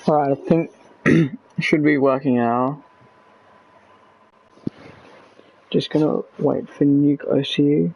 Alright, I think should be working now. Just gonna wait for nuke OCU.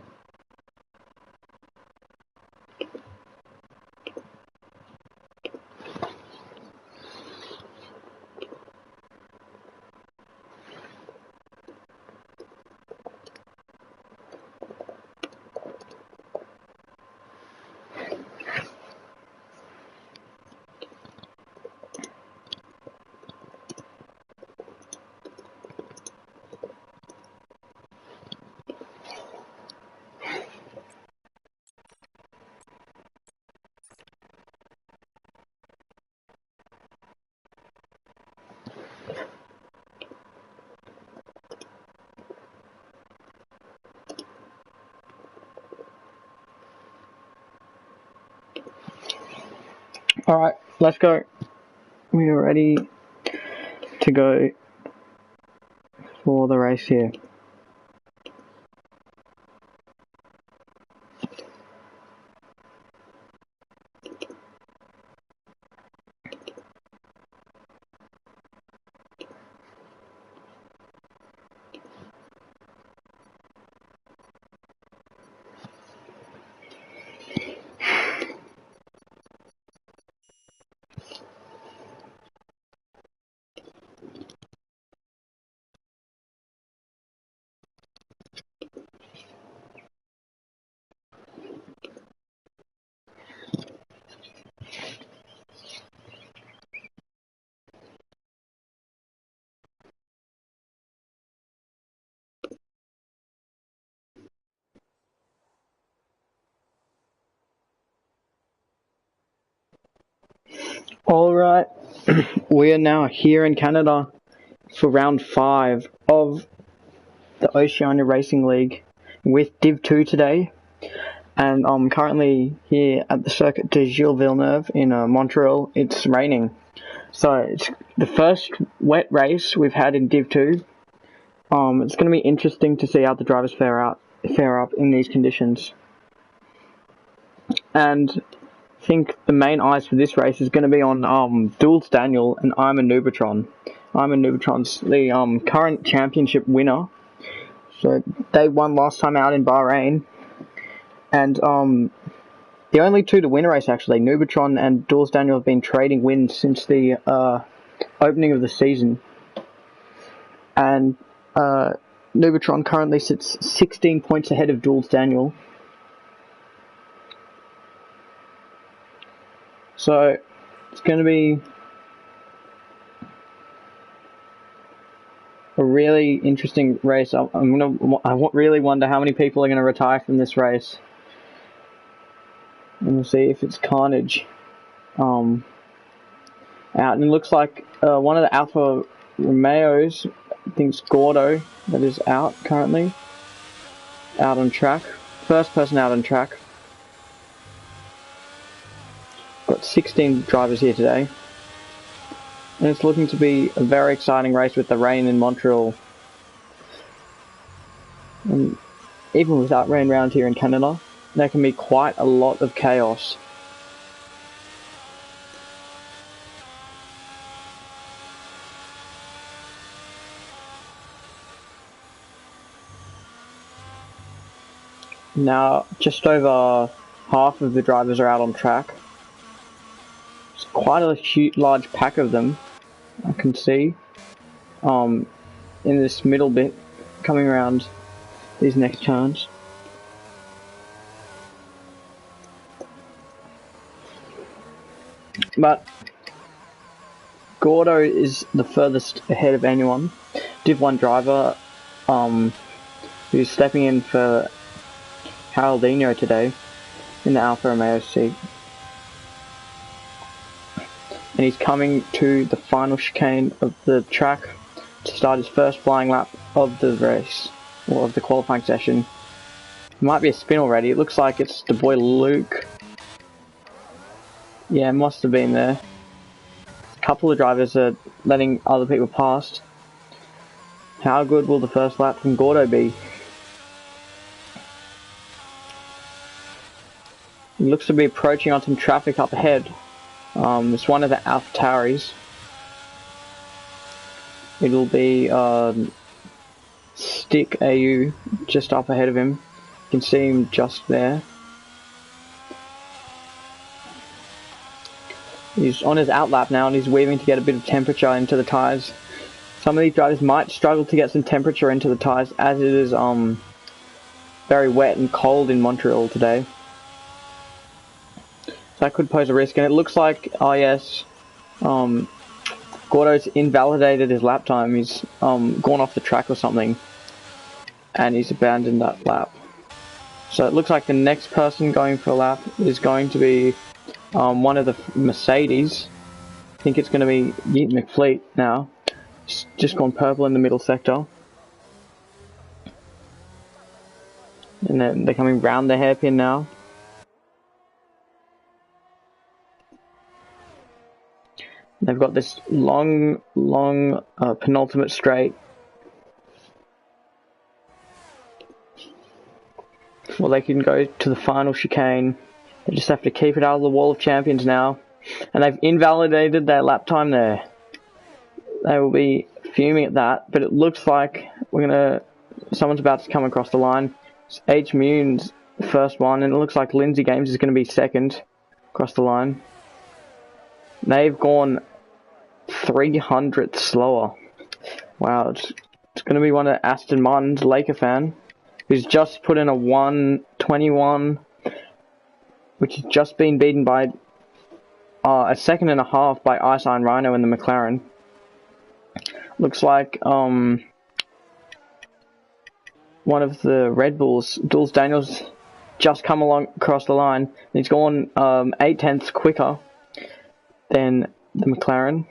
Alright, let's go. We are ready to go for the race here. Alright, we are now here in Canada for round 5 of the Oceania Racing League with Div 2 today. And I'm currently here at the Circuit de Gilles Villeneuve in Montreal. It's raining. So it's the first wet race we've had in Div 2. It's going to be interesting to see how the drivers fare up in these conditions. And I think the main eyes for this race is going to be on Jules Daniel and Iman Nubitron. Iman Nubitron's the current championship winner. So they won last time out in Bahrain. And the only two to win a race, actually, Nubitron and Jules Daniel have been trading wins since the opening of the season. And Nubitron currently sits 16 points ahead of Jules Daniel. So it's going to be a really interesting race. I really wonder how many people are going to retire from this race. And we'll see if it's carnage out. And it looks like one of the Alfa Romeos, I think it's Gordo, that is out currently. Out on track. First person out on track. Got 16 drivers here today. And it's looking to be a very exciting race with the rain in Montreal. And even without rain around here in Canada, there can be quite a lot of chaos. Now, just over half of the drivers are out on track. It's quite a large pack of them, I can see, in this middle bit, coming around these next turns. But Gordo is the furthest ahead of anyone. Div 1 driver, who's stepping in for Geraldinho today in the Alfa Romeo seat. And he's coming to the final chicane of the track to start his first flying lap of the race, or of the qualifying session. It might be a spin already. It looks like it's the boy Luke. Yeah, it must have been there. A couple of drivers are letting other people past. How good will the first lap from Gordo be? He looks to be approaching on some traffic up ahead. It's one of the AlphaTauris. It'll be Stick AU just up ahead of him. You can see him just there. He's on his outlap now and he's weaving to get a bit of temperature into the tyres. Some of these drivers might struggle to get some temperature into the tyres as it is very wet and cold in Montreal today. So that could pose a risk, and it looks like, oh yes, Gordo's invalidated his lap time. He's gone off the track or something and he's abandoned that lap. So it looks like the next person going for a lap is going to be one of the Mercedes. I think it's going to be Yeet McFleet now. It's just gone purple in the middle sector. And then they're coming round the hairpin now. They've got this long penultimate straight. Well, they can go to the final chicane. They just have to keep it out of the wall of champions now. And they've invalidated their lap time there. They will be fuming at that, but it looks like someone's about to come across the line. It's H. Mune's first one, and it looks like Lindsay Games is going to be second across the line. They've gone 300th slower. Wow, it's going to be one of Aston Martin's Laker fan, who's just put in a 1:21, which has just been beaten by a second and a half by Ice Iron Rhino in the McLaren. Looks like one of the Red Bulls, Jules Daniels, just come along across the line, and he's gone 8/10 quicker than the McLaren.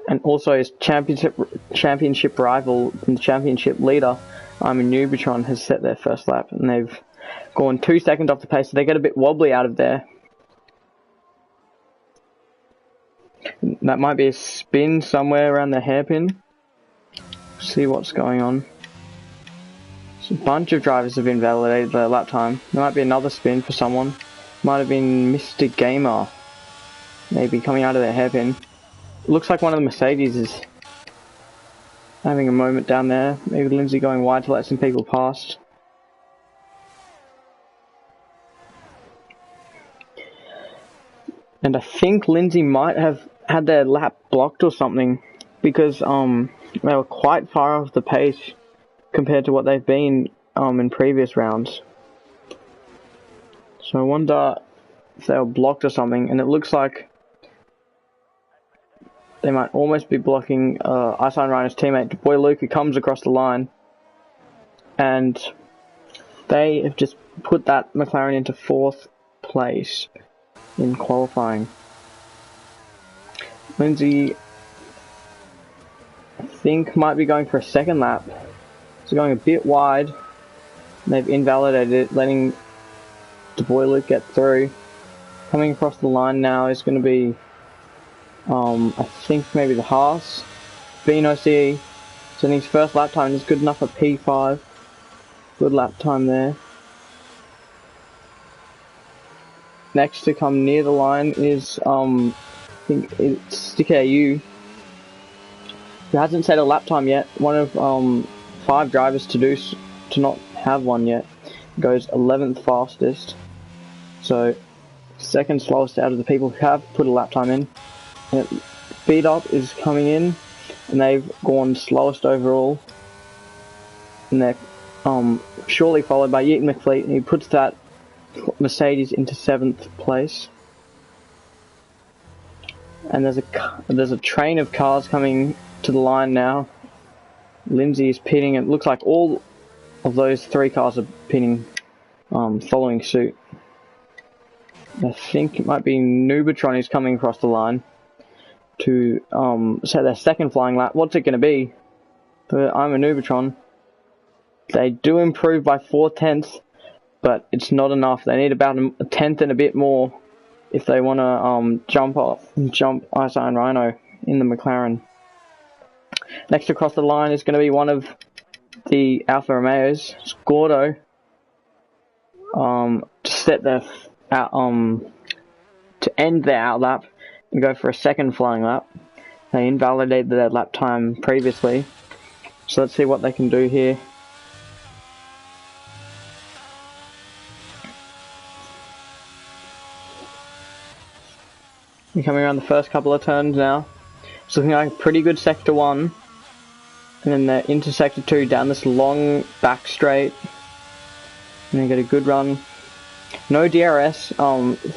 And also his championship rival and championship leader, Nubitron, has set their first lap, and they've gone 2 seconds off the pace, so they get a bit wobbly out of there. That might be a spin somewhere around the hairpin. See what's going on. So a bunch of drivers have invalidated their lap time. There might be another spin for someone. Might have been Mr. Gamer, maybe coming out of their hairpin. Looks like one of the Mercedes is having a moment down there. Maybe Lindsay going wide to let some people past. And I think Lindsay might have had their lap blocked or something, because they were quite far off the pace compared to what they've been in previous rounds. So I wonder if they were blocked or something, and it looks like they might almost be blocking Ice Iron Rhino's teammate, Boy Luke, who comes across the line. And they have just put that McLaren into 4th place in qualifying. Lindsay, I think, might be going for a second lap. So going a bit wide. They've invalidated it, letting Boy Luke get through. Coming across the line now is going to be I think maybe the Haas. Vino CE. So his first lap time is good enough for P5. Good lap time there. Next to come near the line is I think it's Stick AU, who hasn't set a lap time yet. One of 5 drivers to not have one yet. Goes 11th fastest. So second slowest out of the people who have put a lap time in. Speed Up is coming in, and they've gone slowest overall, and they're shortly followed by Yeet McFleet, and he puts that Mercedes into 7th place. And there's a train of cars coming to the line now. Lindsay is pitting, and it looks like all of those 3 cars are pitting, following suit. I think it might be Nubitron who's coming across the line to set their second flying lap. What's it going to be? I'm a Nubitron. They do improve by 4/10, but it's not enough. They need about a tenth and a bit more if they want to jump Ice Iron Rhino in the McLaren. Next across the line is going to be one of the Alfa Romeos, Gordo, to set their end their outlap and go for a second flying lap. They invalidated their lap time previously, so let's see what they can do here. We're coming around the first couple of turns now. It's looking like a pretty good sector 1. And then they're into sector 2 down this long back straight. And they get a good run. No DRS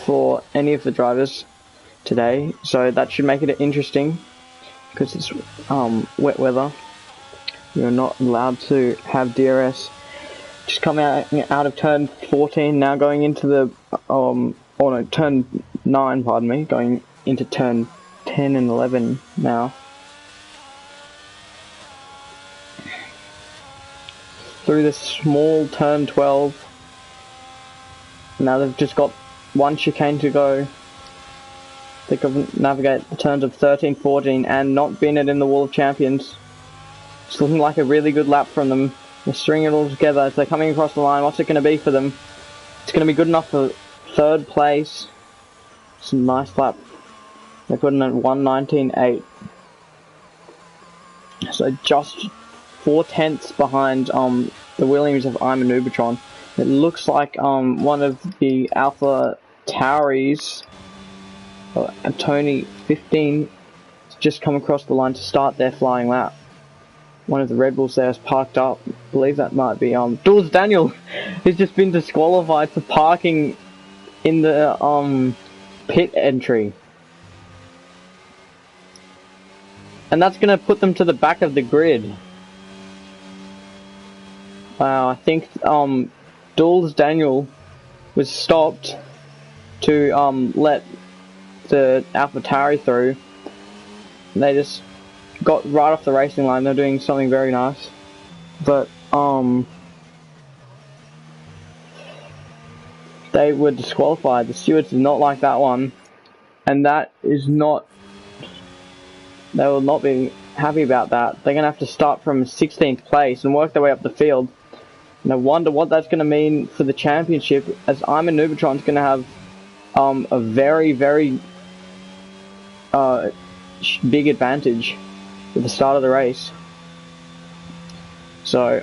for any of the drivers today, so that should make it interesting because it's wet weather. You're not allowed to have DRS. Just coming out of turn 14 now, going into the turn 9, pardon me, going into turn 10 and 11 now. Through this small turn 12. Now they've just got one chicane to go. They can navigate the turns of 13, 14 and not bin it in the Wall of Champions. It's looking like a really good lap from them. They're stringing it all together as they're coming across the line. What's it going to be for them? It's going to be good enough for 3rd place. It's a nice lap. They're putting at 1:19.8. So just 4 tenths behind the Williams of I'm a Nubitron. It looks like one of the Alpha Tauris, Tony 15, has just come across the line to start their flying lap. One of the Red Bulls there is parked up. I believe that might be Jules Daniel, who's just been disqualified for parking in the pit entry. And that's going to put them to the back of the grid. Wow, I think Jules Daniel was stopped to let the AlphaTauri through. They just got right off the racing line. They're doing something very nice, but they were disqualified. The stewards did not like that one, and that is not. They will not be happy about that. They're gonna have to start from 16th place and work their way up the field. And I wonder what that's going to mean for the championship, as I'm a Nubitron's going to have a very, very big advantage at the start of the race. So,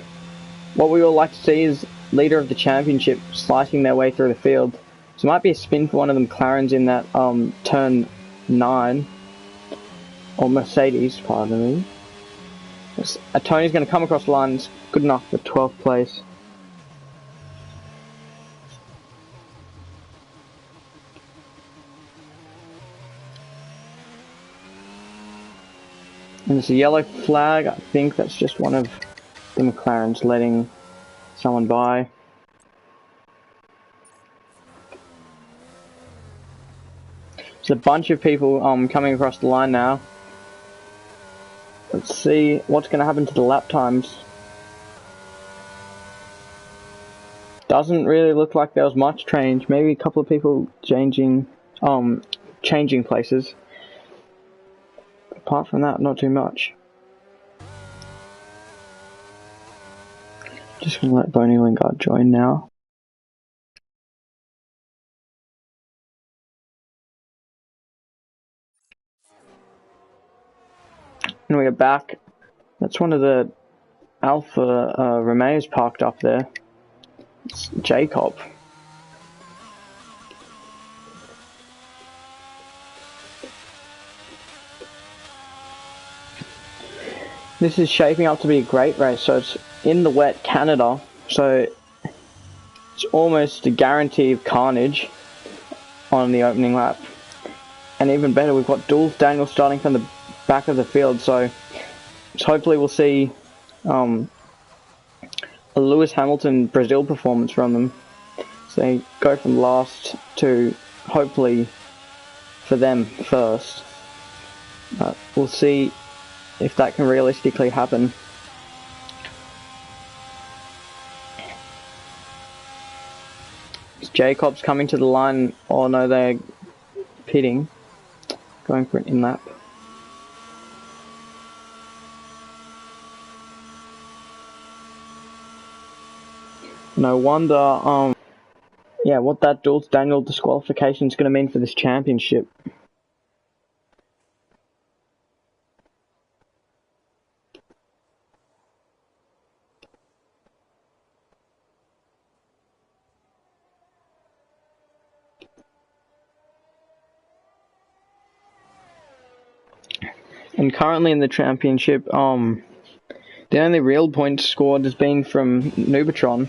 what we all like to see is leader of the championship slicing their way through the field. So it might be a spin for one of them McLarens in that turn 9, or Mercedes, pardon me. Tony's going to come across the line. It's good enough for 12th place. And there's a yellow flag. I think that's just one of the McLarens letting someone by. There's a bunch of people coming across the line now. Let's see what's going to happen to the lap times. Doesn't really look like there was much change. Maybe a couple of people changing places. Apart from that, not too much. Just gonna let Bonnie Lingard join now. And we are back. That's one of the Alpha Romeos parked up there. It's Jacob. This is shaping up to be a great race. So it's in the wet Canada, so it's almost a guarantee of carnage on the opening lap. And even better, we've got Jules Daniel starting from the back of the field, so hopefully we'll see a Lewis Hamilton Brazil performance from them. So they go from last to hopefully for them first. We'll see if that can realistically happen. Jacob's coming to the line. Oh no, they're pitting, going for an in-lap. No wonder yeah, what that Dulce Daniel disqualification is going to mean for this championship. And currently in the championship, the only real points scored has been from Nubatron,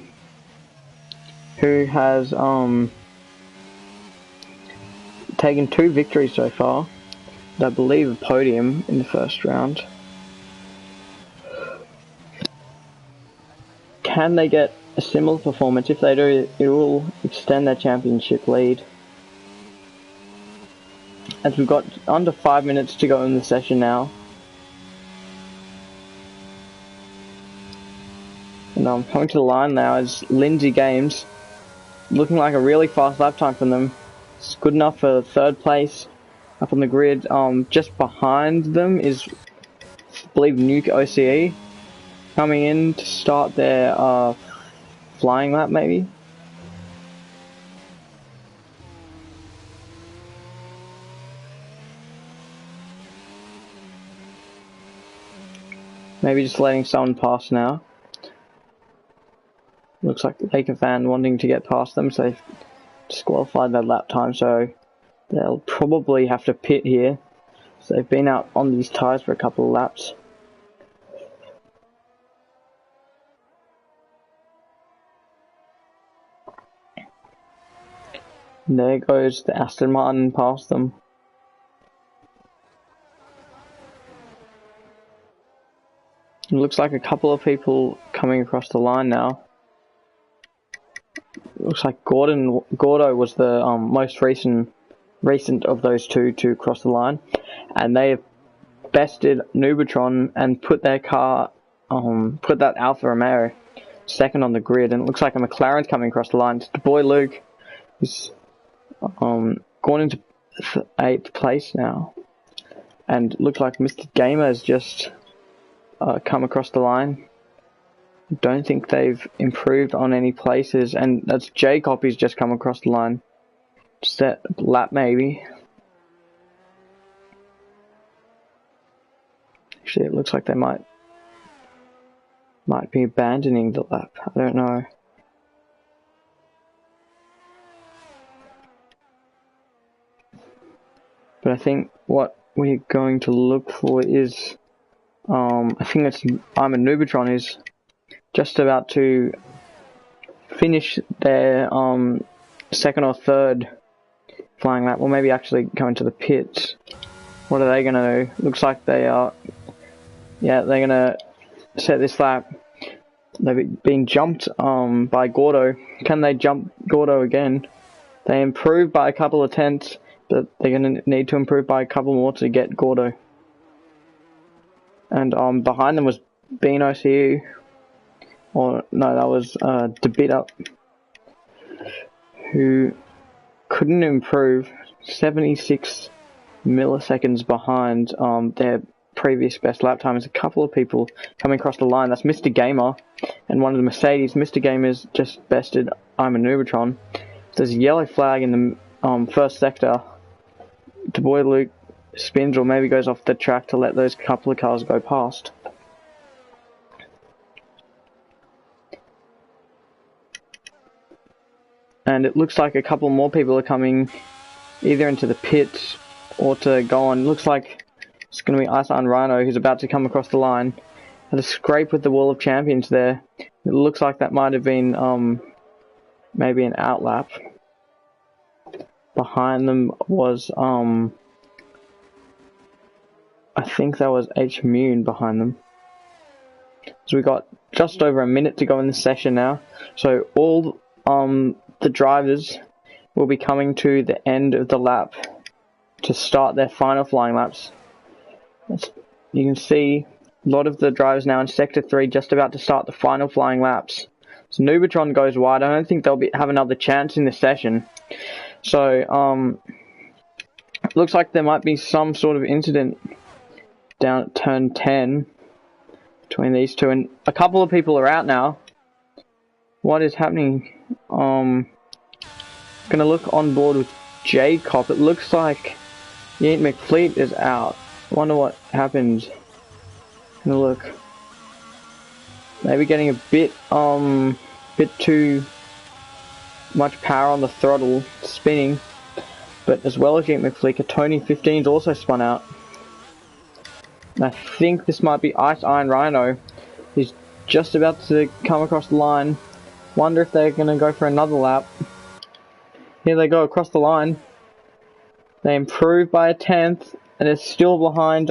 who has taken 2 victories so far. I believe a podium in the first round. Can they get a similar performance? If they do, it will extend their championship lead. As we've got under 5 minutes to go in the session now. And coming to the line now is Lindsay Games. Looking like a really fast lap time from them. It's good enough for 3rd place up on the grid. Just behind them is, I believe, Nuke OCE coming in to start their flying lap, maybe. Maybe just letting someone pass now. Looks like the Laker fan wanting to get past them, so they've disqualified their lap time, so they'll probably have to pit here. So they've been out on these tyres for a couple of laps. And there goes the Aston Martin past them. It looks like a couple of people coming across the line now. Looks like Gordo was the most recent of those two to cross the line, and they have bested Nubatron and put their car, put that Alfa Romeo 2nd on the grid. And it looks like a McLaren's coming across the line. It's the boy Luke, who's gone into 8th place now, and it looks like Mr. Gamer has just come across the line. Don't think they've improved on any places, and that's Jacob who's just come across the line. Set lap maybe. Actually, it looks like they might be abandoning the lap. I don't know. But I think what we're going to look for is, I think it's I'm a Nubatron is just about to finish their 2nd or 3rd flying lap, or maybe actually go into the pits. What are they gonna do? Looks like they are. Yeah, they're gonna set this lap. They're being jumped by Gordo. Can they jump Gordo again? They improved by a couple of tenths, but they're gonna need to improve by a couple more to get Gordo. And behind them was Beano CU. Or no, that was Debit, who couldn't improve. 76 milliseconds behind their previous best lap time. There's a couple of people coming across the line. That's Mr. Gamer and one of the Mercedes. Mr. Gamer's just bested I'm a Nubatron. There's a yellow flag in the first sector. The boy Luke spins or maybe goes off the track to let those couple of cars go past. And it looks like a couple more people are coming either into the pits or to go on. It looks like it's going to be Ice and Rhino who's about to come across the line. Had a scrape with the Wall of Champions there. It looks like that might have been maybe an outlap. Behind them was I think that was H Mune behind them. So we got just over a minute to go in the session now. So all the drivers will be coming to the end of the lap to start their final flying laps. You can see a lot of the drivers now in Sector 3 just about to start the final flying laps. So Nubatron goes wide. I don't think they'll have another chance in this session. So it looks like there might be some sort of incident down at turn 10 between these two, and a couple of people are out now. What is happening? Gonna look on board with Jacob. It looks like Yeet McFleet is out. Wonder what happened. Gonna look. Maybe getting a bit too much power on the throttle, spinning. But as well as Yeet McFleet, a Tony 15's also spun out. And I think this might be Ice Iron Rhino. He's just about to come across the line. Wonder if they're gonna go for another lap. Here they go across the line. They improve by a 10th, and it's still behind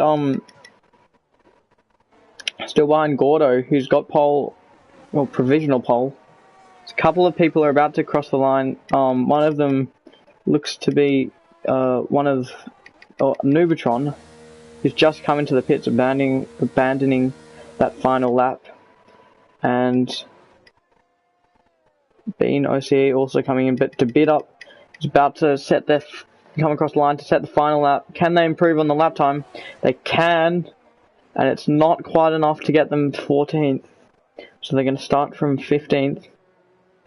Gordo, who's got pole, well, provisional pole. A couple of people are about to cross the line. One of them looks to be Nubatron, who's just come into the pits, abandoning that final lap, and Bean OCE also coming in, but to bid up is about to come across the line to set the final lap. Can they improve on the lap time? They can, and it's not quite enough to get them 14th, so they're going to start from 15th.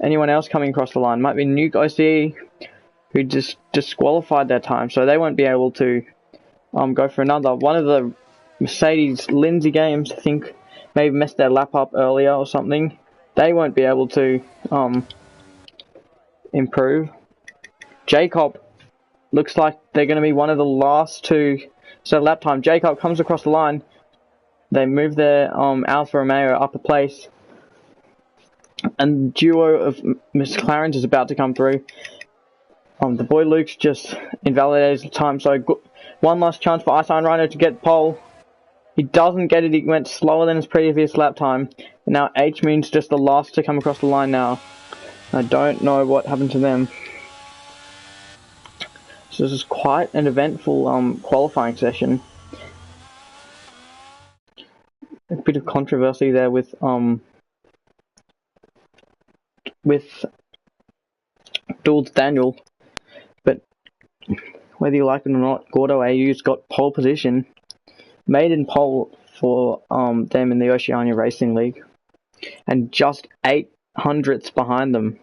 Anyone else coming across the line? Might be Nuke OCE, who just disqualified their time, so they won't be able to go for another. One of the Mercedes Lindsay games, I think, maybe messed their lap up earlier or something. They won't be able to improve. Jacob looks like they're going to be one of the last to set lap time. Jacob comes across the line. They move their Alfa Romeo up a place. And the duo of McLarens is about to come through. The boy Luke's just invalidated his time, so one last chance for Ice Iron Rhino to get pole. He doesn't get it, he went slower than his previous lap time. And now H means just the last to come across the line now. I don't know what happened to them. So this is quite an eventful qualifying session. A bit of controversy there with Dulles Daniel, but whether you like it or not, Gordo AU's got pole position, maiden pole for them in the Oceania Racing League, and just 800ths behind them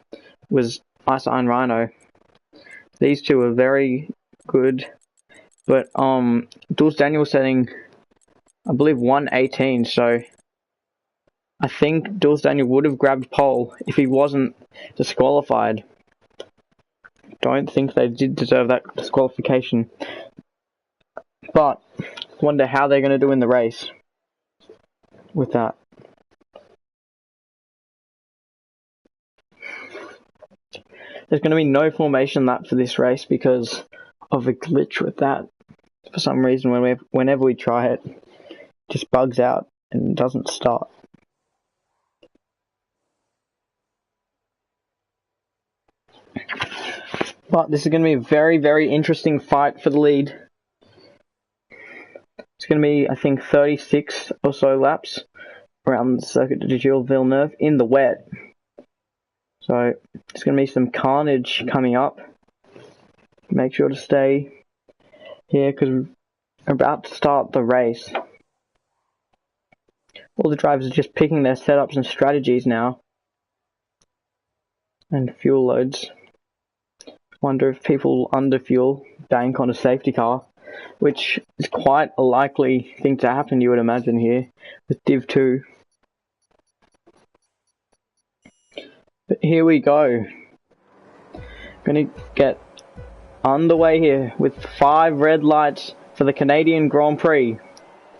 was Ice Iron Rhino. These two are very good, but Dulles Daniel setting, I believe, 118, so I think Dulles Daniel would have grabbed pole if he wasn't disqualified. Don't think they did deserve that disqualification. But wonder how they're going to do in the race with that. There's going to be no formation lap for this race because of a glitch with that. For some reason, whenever we try it, it just bugs out and doesn't start. But this is going to be a very, very interesting fight for the lead. It's going to be, I think, 36 or so laps around the Circuit de Gilles Villeneuve in the wet. So, there's going to be some carnage coming up. Make sure to stay here because we're about to start the race. All the drivers are just picking their setups and strategies now. And fuel loads. Wonder if people under fuel bank on a safety car, which is quite a likely thing to happen, you would imagine, here with Div 2. But here we go. Gonna get underway here with 5 red lights for the Canadian Grand Prix.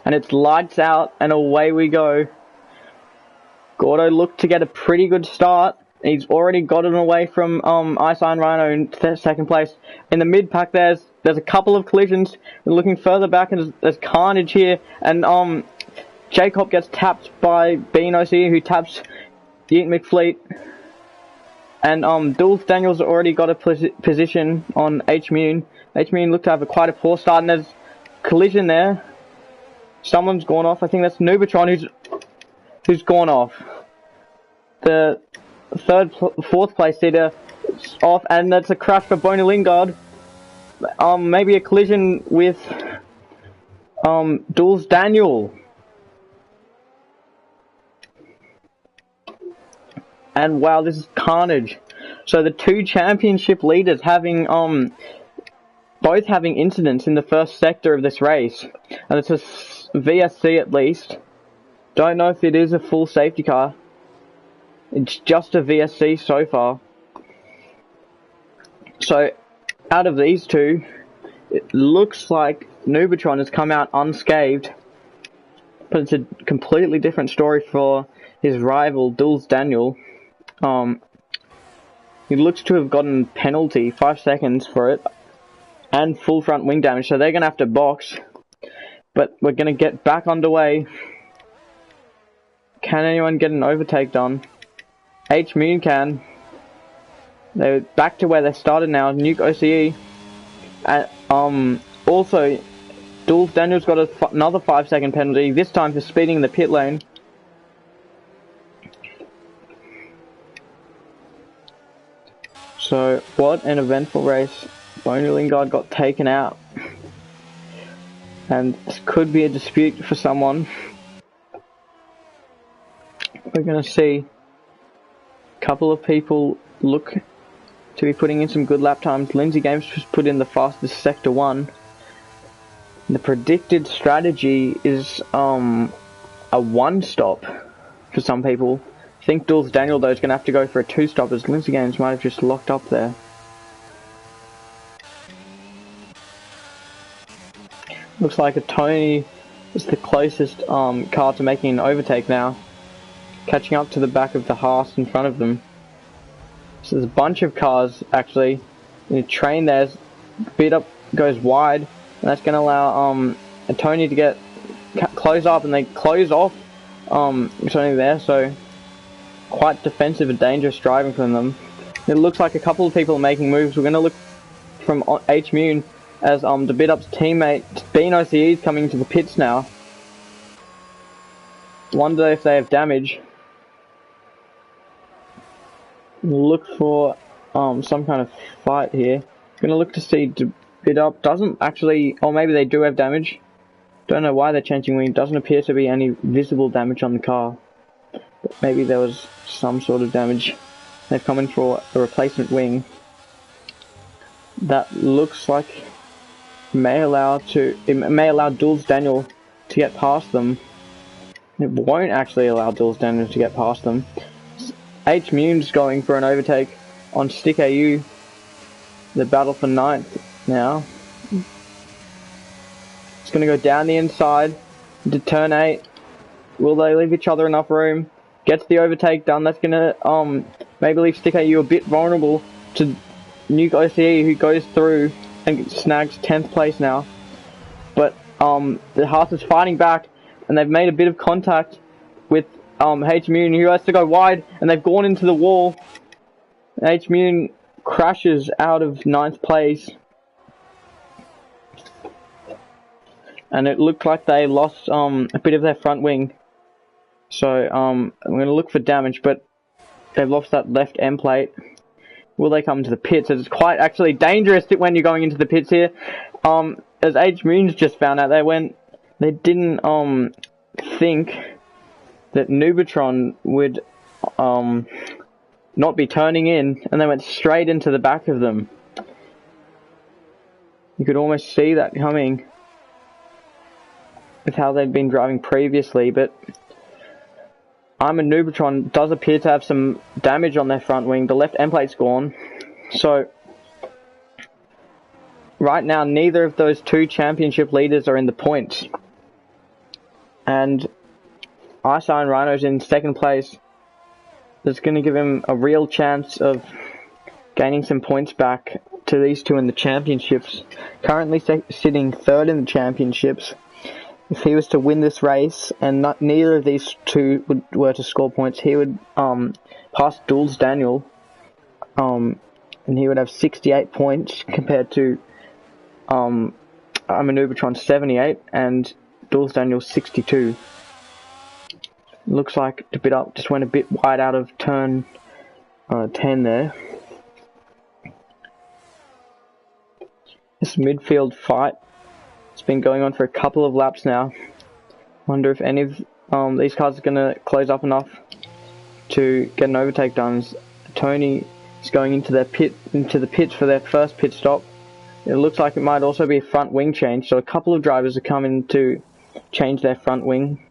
And it's lights out and away we go. Gordo looked to get a pretty good start. He's already gotten away from Ice Iron Rhino in second place. In the mid pack, there's a couple of collisions. We're looking further back, and there's carnage here. And Jacob gets tapped by Bean OCE, who taps Yeet McFleet. And Dulles Daniels already got a position on H Mune. H Mune looked to have quite a poor start, and there's collision there. Someone's gone off. I think that's Nubatron who's gone off. The fourth place seater is off, and that's a crash for Boney Lingard. Maybe a collision with Dulles Daniel. And wow, this is carnage. So the two championship leaders having both having incidents in the first sector of this race, and it's a VSC at least. Don't know if it is a full safety car. It's just a VSC so far. So out of these two, it looks like Nubitron has come out unscathed, but it's a completely different story for his rival Duels Daniel. He looks to have gotten penalty, 5 seconds for it, and full front wing damage, so they're going to have to box. But we're going to get back underway. Can anyone get an overtake done? H-Moon can. They're back to where they started now, Nuke OCE. And also, Duels Daniel's got another 5 second penalty, this time for speeding in the pit lane. So, what an eventful race. Boney Lingard got taken out. And this could be a dispute for someone. We're going to see a couple of people look to be putting in some good lap times. Lindsay Games just put in the fastest Sector 1. The predicted strategy is a 1-stop for some people. I think Duels Daniel though is going to have to go for a 2-stop, as Lindsay Games might have just locked up there. Looks like a Tony is the closest car to making an overtake now, catching up to the back of the Haas in front of them. So there's a bunch of cars actually. In a train there's beat up, goes wide, and that's going to allow a Tony to get close up, and they close off Tony there. So quite defensive and dangerous driving from them. It looks like a couple of people are making moves. We're going to look from H-Moon as the bit-up's teammate Bean OCE is coming into the pits now. Wonder if they have damage. Look for some kind of fight here. Gonna look to see bit-up doesn't actually, or maybe they do have damage. Don't know why they're changing wing. Doesn't appear to be any visible damage on the car. But maybe there was some sort of damage. They've come in for a replacement wing. That looks like it may allow Duels Daniel to get past them. It won't actually allow Duels Daniel to get past them. H-Mune's going for an overtake on Stick AU. The battle for 9th now. It's going to go down the inside into turn 8. Will they leave each other enough room? Gets the overtake done. That's going to maybe leave Stick AU a bit vulnerable to Nuke OCE, who goes through and snags 10th place now. But the Haas is fighting back, and they've made a bit of contact with H-Moon, who has to go wide, and they've gone into the wall. H-Moon crashes out of 9th place. And it looked like they lost a bit of their front wing. So I'm going to look for damage, but they've lost that left end plate. Will they come to the pits? It's quite actually dangerous when you're going into the pits here. As H-Moon's just found out, they didn't think that Nubitron would not be turning in, and they went straight into the back of them. You could almost see that coming with how they'd been driving previously, but I'm a Nubitron does appear to have some damage on their front wing. The left end plate's gone. So right now neither of those two championship leaders are in the points. And Iron Rhino's in 2nd place. That's going to give him a real chance of gaining some points back to these two in the championships. Currently sitting 3rd in the championships. If he was to win this race and neither of these two were to score points, he would pass Duels Daniel, and he would have 68 points compared to I'm a Nubitron 78 and Duels Daniel 62. Looks like the bit up just went a bit wide out of turn 10 there. This midfield fight, it's been going on for a couple of laps now. Wonder if any of these cars are going to close up enough to get an overtake done. Tony is going into the pits for their first pit stop. It looks like it might also be a front wing change, so a couple of drivers are coming to change their front wing.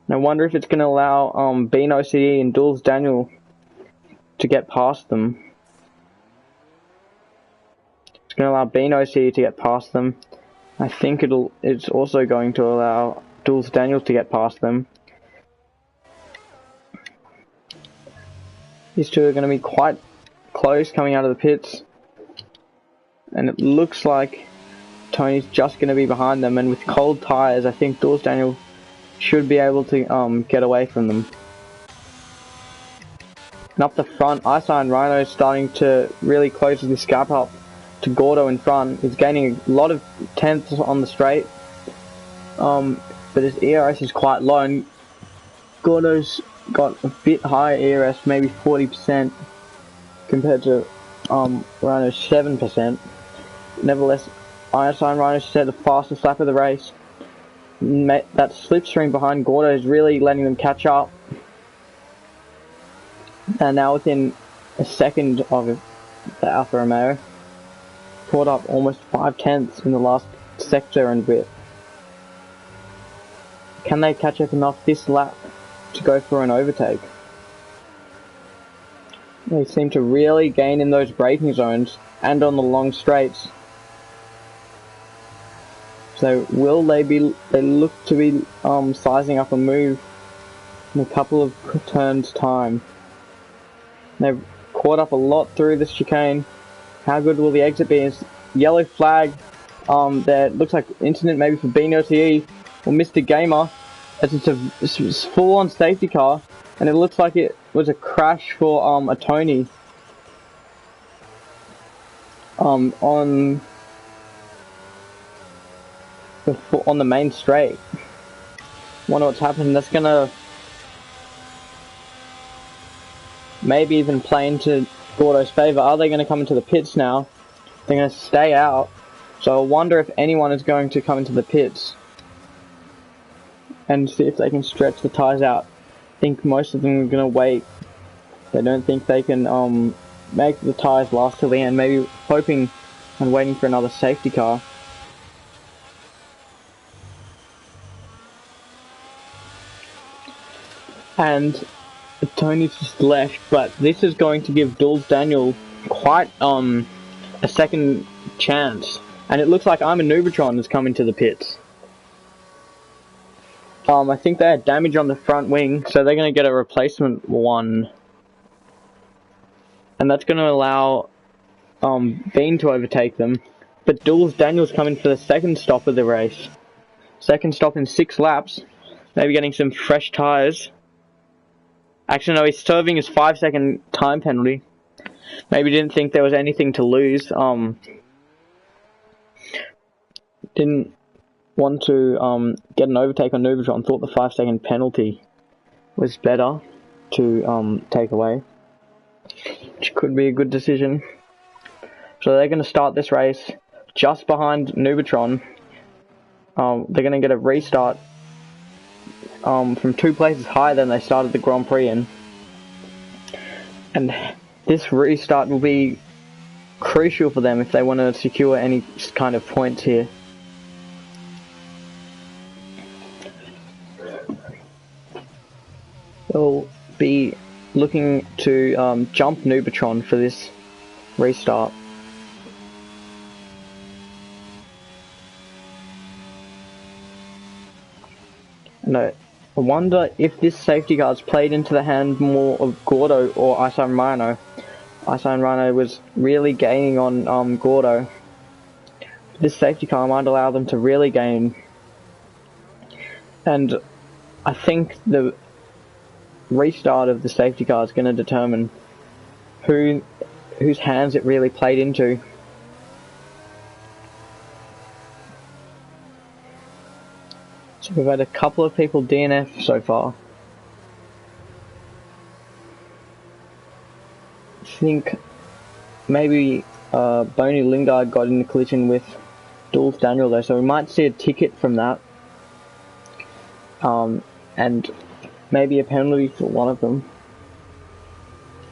And I wonder if it's going to allow Bean OCE and Duels Daniel to get past them. It's going to allow Bean OCE to get past them. I think it's also going to allow Duels Daniel to get past them. These two are going to be quite close coming out of the pits. And it looks like Tony's just going to be behind them, and with cold tyres I think Duels Daniel should be able to get away from them. And up the front, Ice-Iron Rhino is starting to really close this gap up to Gordo in front. He's gaining a lot of tenths on the straight, but his ERS is quite low, and Gordo's got a bit higher ERS, maybe 40% compared to Rhino's 7%. Nevertheless, Ice-Iron Rhino set the fastest lap of the race. That slipstream behind Gordo is really letting them catch up. And now within a second of the Alfa Romeo, caught up almost 5 tenths in the last sector and bit. Can they catch up enough this lap to go for an overtake? They seem to really gain in those braking zones and on the long straights. So will they look to be sizing up a move in a couple of turns time. They've caught up a lot through this chicane. How good will the exit be? Is yellow flag there looks like incident maybe for BNOTE or Mr. Gamer, as it's a full on safety car, and it looks like it was a crash for a Tony on the main straight. Wonder what's happened. That's gonna maybe even play into Gordo's favour. Are they going to come into the pits now? They're going to stay out. So I wonder if anyone is going to come into the pits and see if they can stretch the tyres out. I think most of them are going to wait. They don't think they can make the tyres last till the end. Maybe hoping and waiting for another safety car. And Tony's just left, but this is going to give Duels Daniel quite a second chance. And it looks like I'm a Nubatron has come into the pits. I think they had damage on the front wing, so they're going to get a replacement one. And that's going to allow Bean to overtake them. But Duels Daniel's coming for the second stop of the race. Second stop in 6 laps. Maybe getting some fresh tyres. Actually, no, he's serving his 5-second time penalty. Maybe didn't think there was anything to lose. Didn't want to get an overtake on Nubatron. Thought the 5-second penalty was better to take away, which could be a good decision. So they're going to start this race just behind Nubatron. They're going to get a restart from 2 places higher than they started the Grand Prix in. And this restart will be crucial for them if they want to secure any kind of points here. They'll be looking to jump Nubatron for this restart. No. I wonder if this safety guard's played into the hand more of Gordo or Ice-Iron Rhino. Ice-Iron Rhino was really gaining on Gordo. This safety car might allow them to really gain. And I think the restart of the safety car is going to determine whose hands it really played into. So we've had a couple of people DNF so far. I think maybe Boney Lingard got in a collision with Duels Daniel though, so we might see a ticket from that. And maybe a penalty for one of them.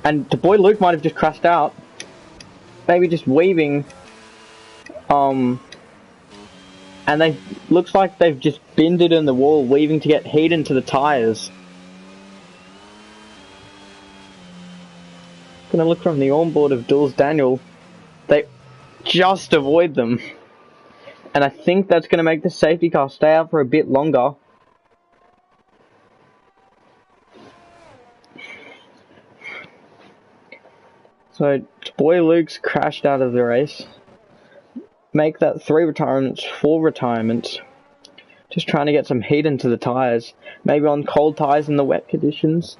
And the boy Luke might have just crashed out. Maybe just weaving. And they looks like they've just binned it in the wall, weaving to get heat into the tyres. Gonna look from the onboard of Jules Daniel. They just avoid them. And I think that's gonna make the safety car stay out for a bit longer. So, boy Luke's crashed out of the race. Make that 3 retirements, 4 retirements. Just trying to get some heat into the tyres. Maybe on cold tyres in the wet conditions.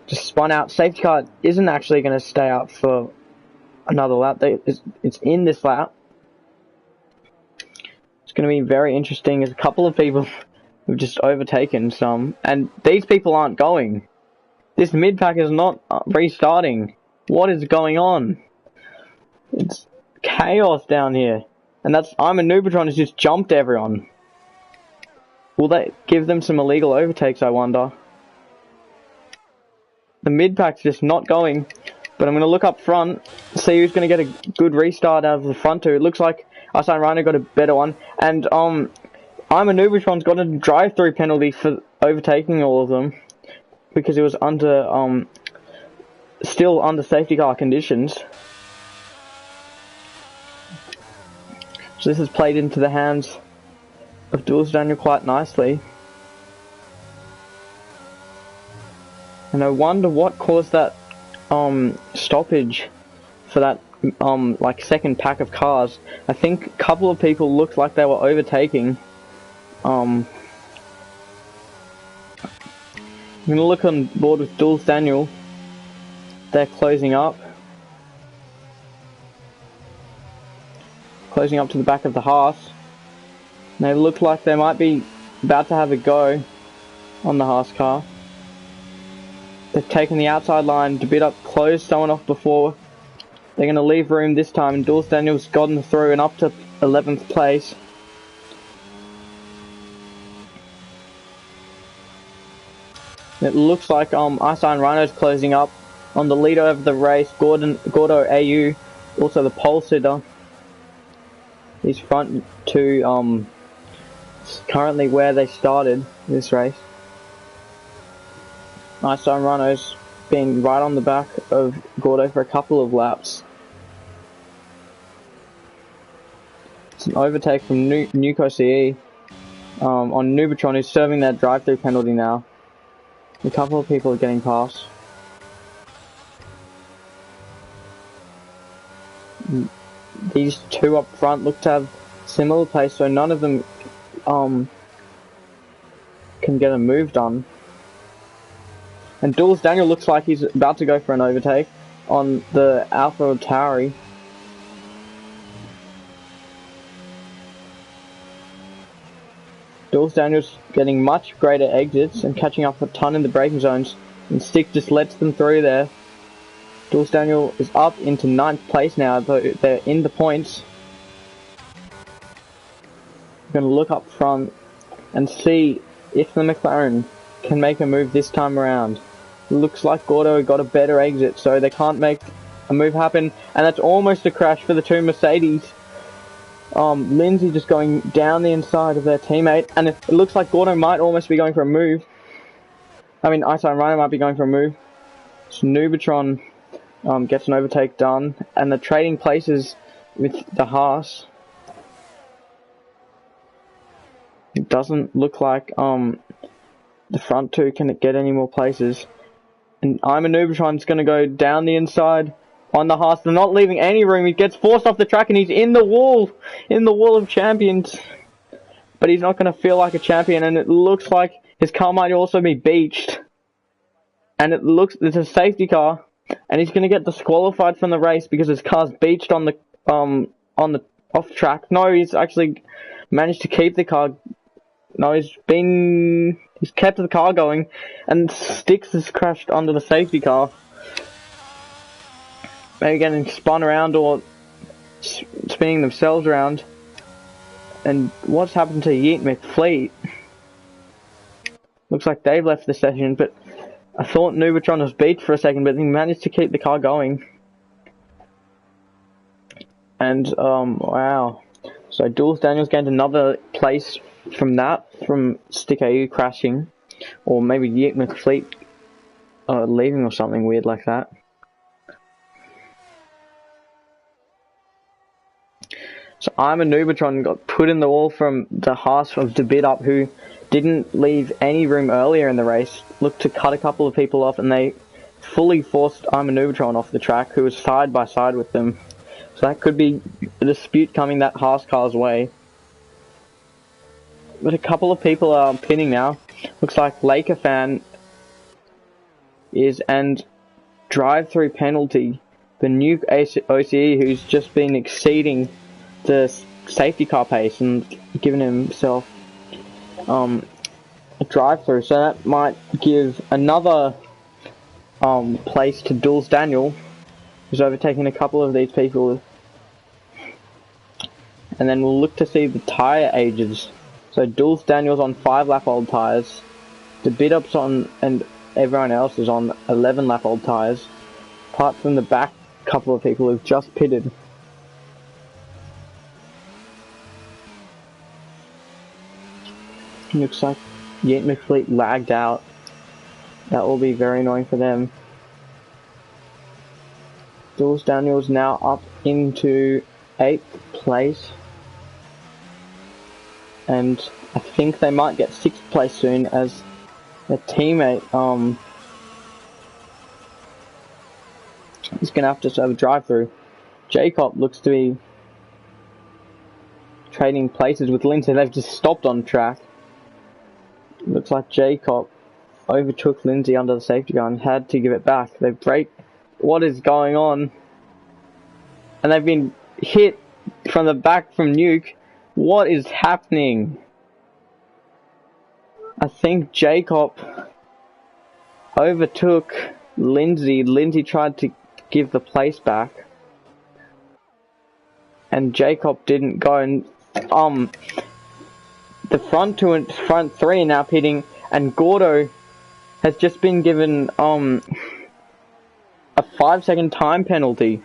Just spun out. Safety car isn't actually going to stay out for another lap. It's in this lap. It's going to be very interesting. There's a couple of people who've just overtaken some. And these people aren't going. This mid-pack is not restarting. What is going on? It's chaos down here. And that's I'm a Nubitron has just jumped everyone. Will they give them some illegal overtakes, I wonder? The mid-pack's just not going. But I'm going to look up front, see who's going to get a good restart out of the front two. It looks like Asan Rhino got a better one. And I'm a Nubitron's got a drive-through penalty for overtaking all of them. Because it was under still under safety car conditions. So this has played into the hands of Jules Daniel quite nicely. And I wonder what caused that stoppage for that like second pack of cars. I think a couple of people looked like they were overtaking. I'm gonna look on board with Jules Daniel. They're closing up. Closing up to the back of the Haas. And they look like they might be about to have a go on the Haas car. They've taken the outside line to bit up, closed someone off before. They're going to leave room this time, and Jules Daniel's gotten through and up to 11th place. It looks like Iceland Rhino's closing up on the leader of the race, Gordo AU, also the pole sitter. These front two currently where they started this race. Iceland Rhino's been right on the back of Gordo for a couple of laps. It's an overtake from Nuco CE on Nubitron, who's serving that drive-through penalty now. A couple of people are getting past. These two up front look to have similar pace, so none of them can get a move done. And Jules Daniel looks like he's about to go for an overtake on the Alpha Tauri. Jules Daniel's getting much greater exits and catching up a ton in the braking zones, and Stick just lets them through there. Jules Daniel is up into 9th place now, though they're in the points. I'm going to look up front and see if the McLaren can make a move this time around. Looks like Gordo got a better exit, so they can't make a move happen, and that's almost a crash for the two Mercedes. Lindsay just going down the inside of their teammate, and it looks like Gordo might almost be going for a move. I mean, Ice Iron Rhino might be going for a move. So Nubitron gets an overtake done, and they're trading places with the Haas. It doesn't look like the front two can get any more places. And I'm a Nubitron's going to go down the inside on the Haas. They're not leaving any room. He gets forced off the track and he's in the wall of champions. But he's not going to feel like a champion, and it looks like his car might also be beached. And it's a safety car, and he's going to get disqualified from the race because his car's beached on the off track. No, he's actually managed to keep the car. No, he's kept the car going, and Styx has crashed under the safety car. Maybe getting spun around or spinning themselves around. And what's happened to Yeet McFleet? Looks like they've left the session, but I thought Nubitron was beat for a second, but he managed to keep the car going. And, wow. So Jules Daniels gained another place from that, from Stick AU crashing. Or maybe Yeet McFleet leaving or something weird like that. So I'm a Nubitron got put in the wall from the Haas of Up, who didn't leave any room earlier in the race, looked to cut a couple of people off, and they fully forced I'm a Nubitron off the track, who was side by side with them. So that could be a dispute coming that Haas car's way. But a couple of people are pinning now. Looks like Laker fan is, and drive-through penalty for Nuke OCE, who's just been exceeding the safety car pace and giving himself a drive-through. So that might give another place to Jules Daniel, who's overtaking a couple of these people. And then we'll look to see the tyre ages. So Jules Daniel's on 5-lap-old tyres. The Bidups on, and everyone else is on 11-lap-old tyres. Apart from the back couple of people who've just pitted. Looks like Yeet McFleet lagged out. That will be very annoying for them. Jules Daniels now up into 8th place. And I think they might get 6th place soon, as their teammate is going to have to serve a drive-through. Jacob looks to be trading places with Lindsay. They've just stopped on track. Looks like Jacob overtook Lindsay under the safety car and had to give it back. They've braked. What is going on? And they've been hit from the back from Nuke. What is happening? I think Jacob overtook Lindsay. Lindsay tried to give the place back, and Jacob didn't go. And the front two and front three are now pitting, and Gordo has just been given a 5-second time penalty.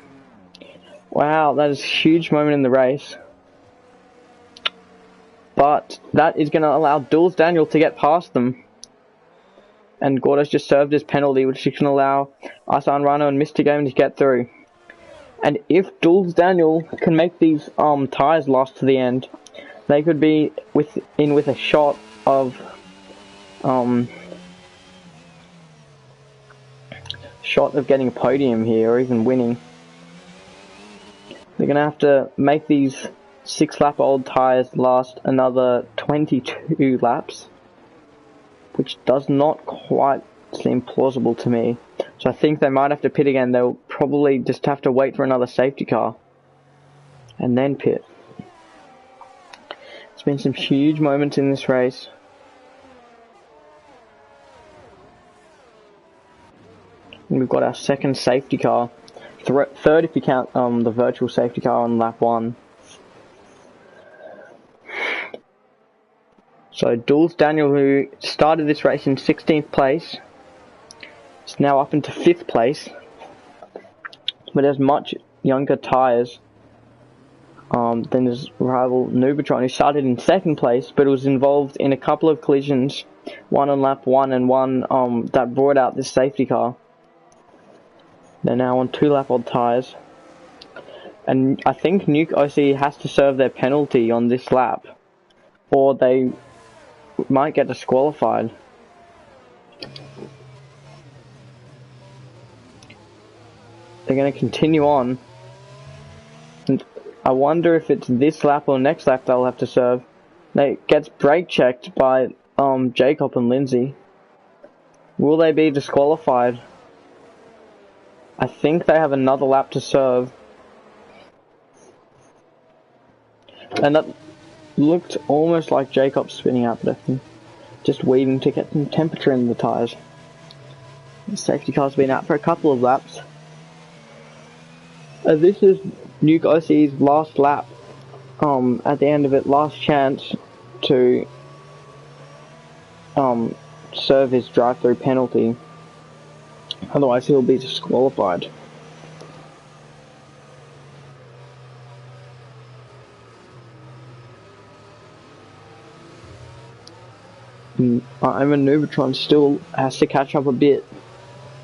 Wow, that is a huge moment in the race. But that is going to allow Jules Daniel to get past them. And Gordo's just served his penalty, which is going to allow Asan Rano and Mr. Game to get through. And if Jules Daniel can make these tyres last to the end, they could be with a shot of getting a podium here, or even winning. They're going to have to make these 6-lap-old tyres last another 22 laps, which does not quite seem plausible to me. So I think they might have to pit again. They'll probably just have to wait for another safety car and then pit. There's been some huge moments in this race. And we've got our second safety car. Third if you count the virtual safety car on lap 1. So Jules Daniel, who started this race in 16th place, is now up into 5th place, but has much younger tyres than his rival Nubitron, who started in 2nd place, but was involved in a couple of collisions, one on lap 1 and one that brought out this safety car. They're now on 2-lap-old tyres, and I think Nuke OC has to serve their penalty on this lap, or they might get disqualified. They're going to continue on, and I wonder if it's this lap or next lap they'll have to serve. It gets brake checked by Jacob and Lindsay. Will they be disqualified? I think they have another lap to serve. And that looked almost like Jacob spinning out, but I think just weaving to get some temperature in the tyres. The safety car's been out for a couple of laps. This is Nuke OC's last lap. At the end of it, last chance to serve his drive-through penalty. Otherwise, he'll be disqualified. Ivan Nubatron still has to catch up a bit,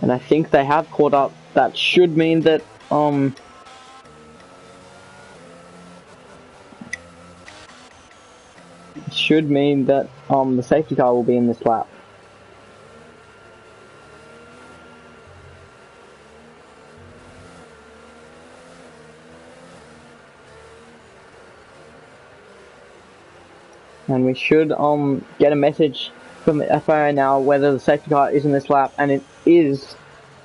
and I think they have caught up. That should mean that the safety car will be in this lap. And we should get a message from the FIA now whether the safety car is in this lap, and it is.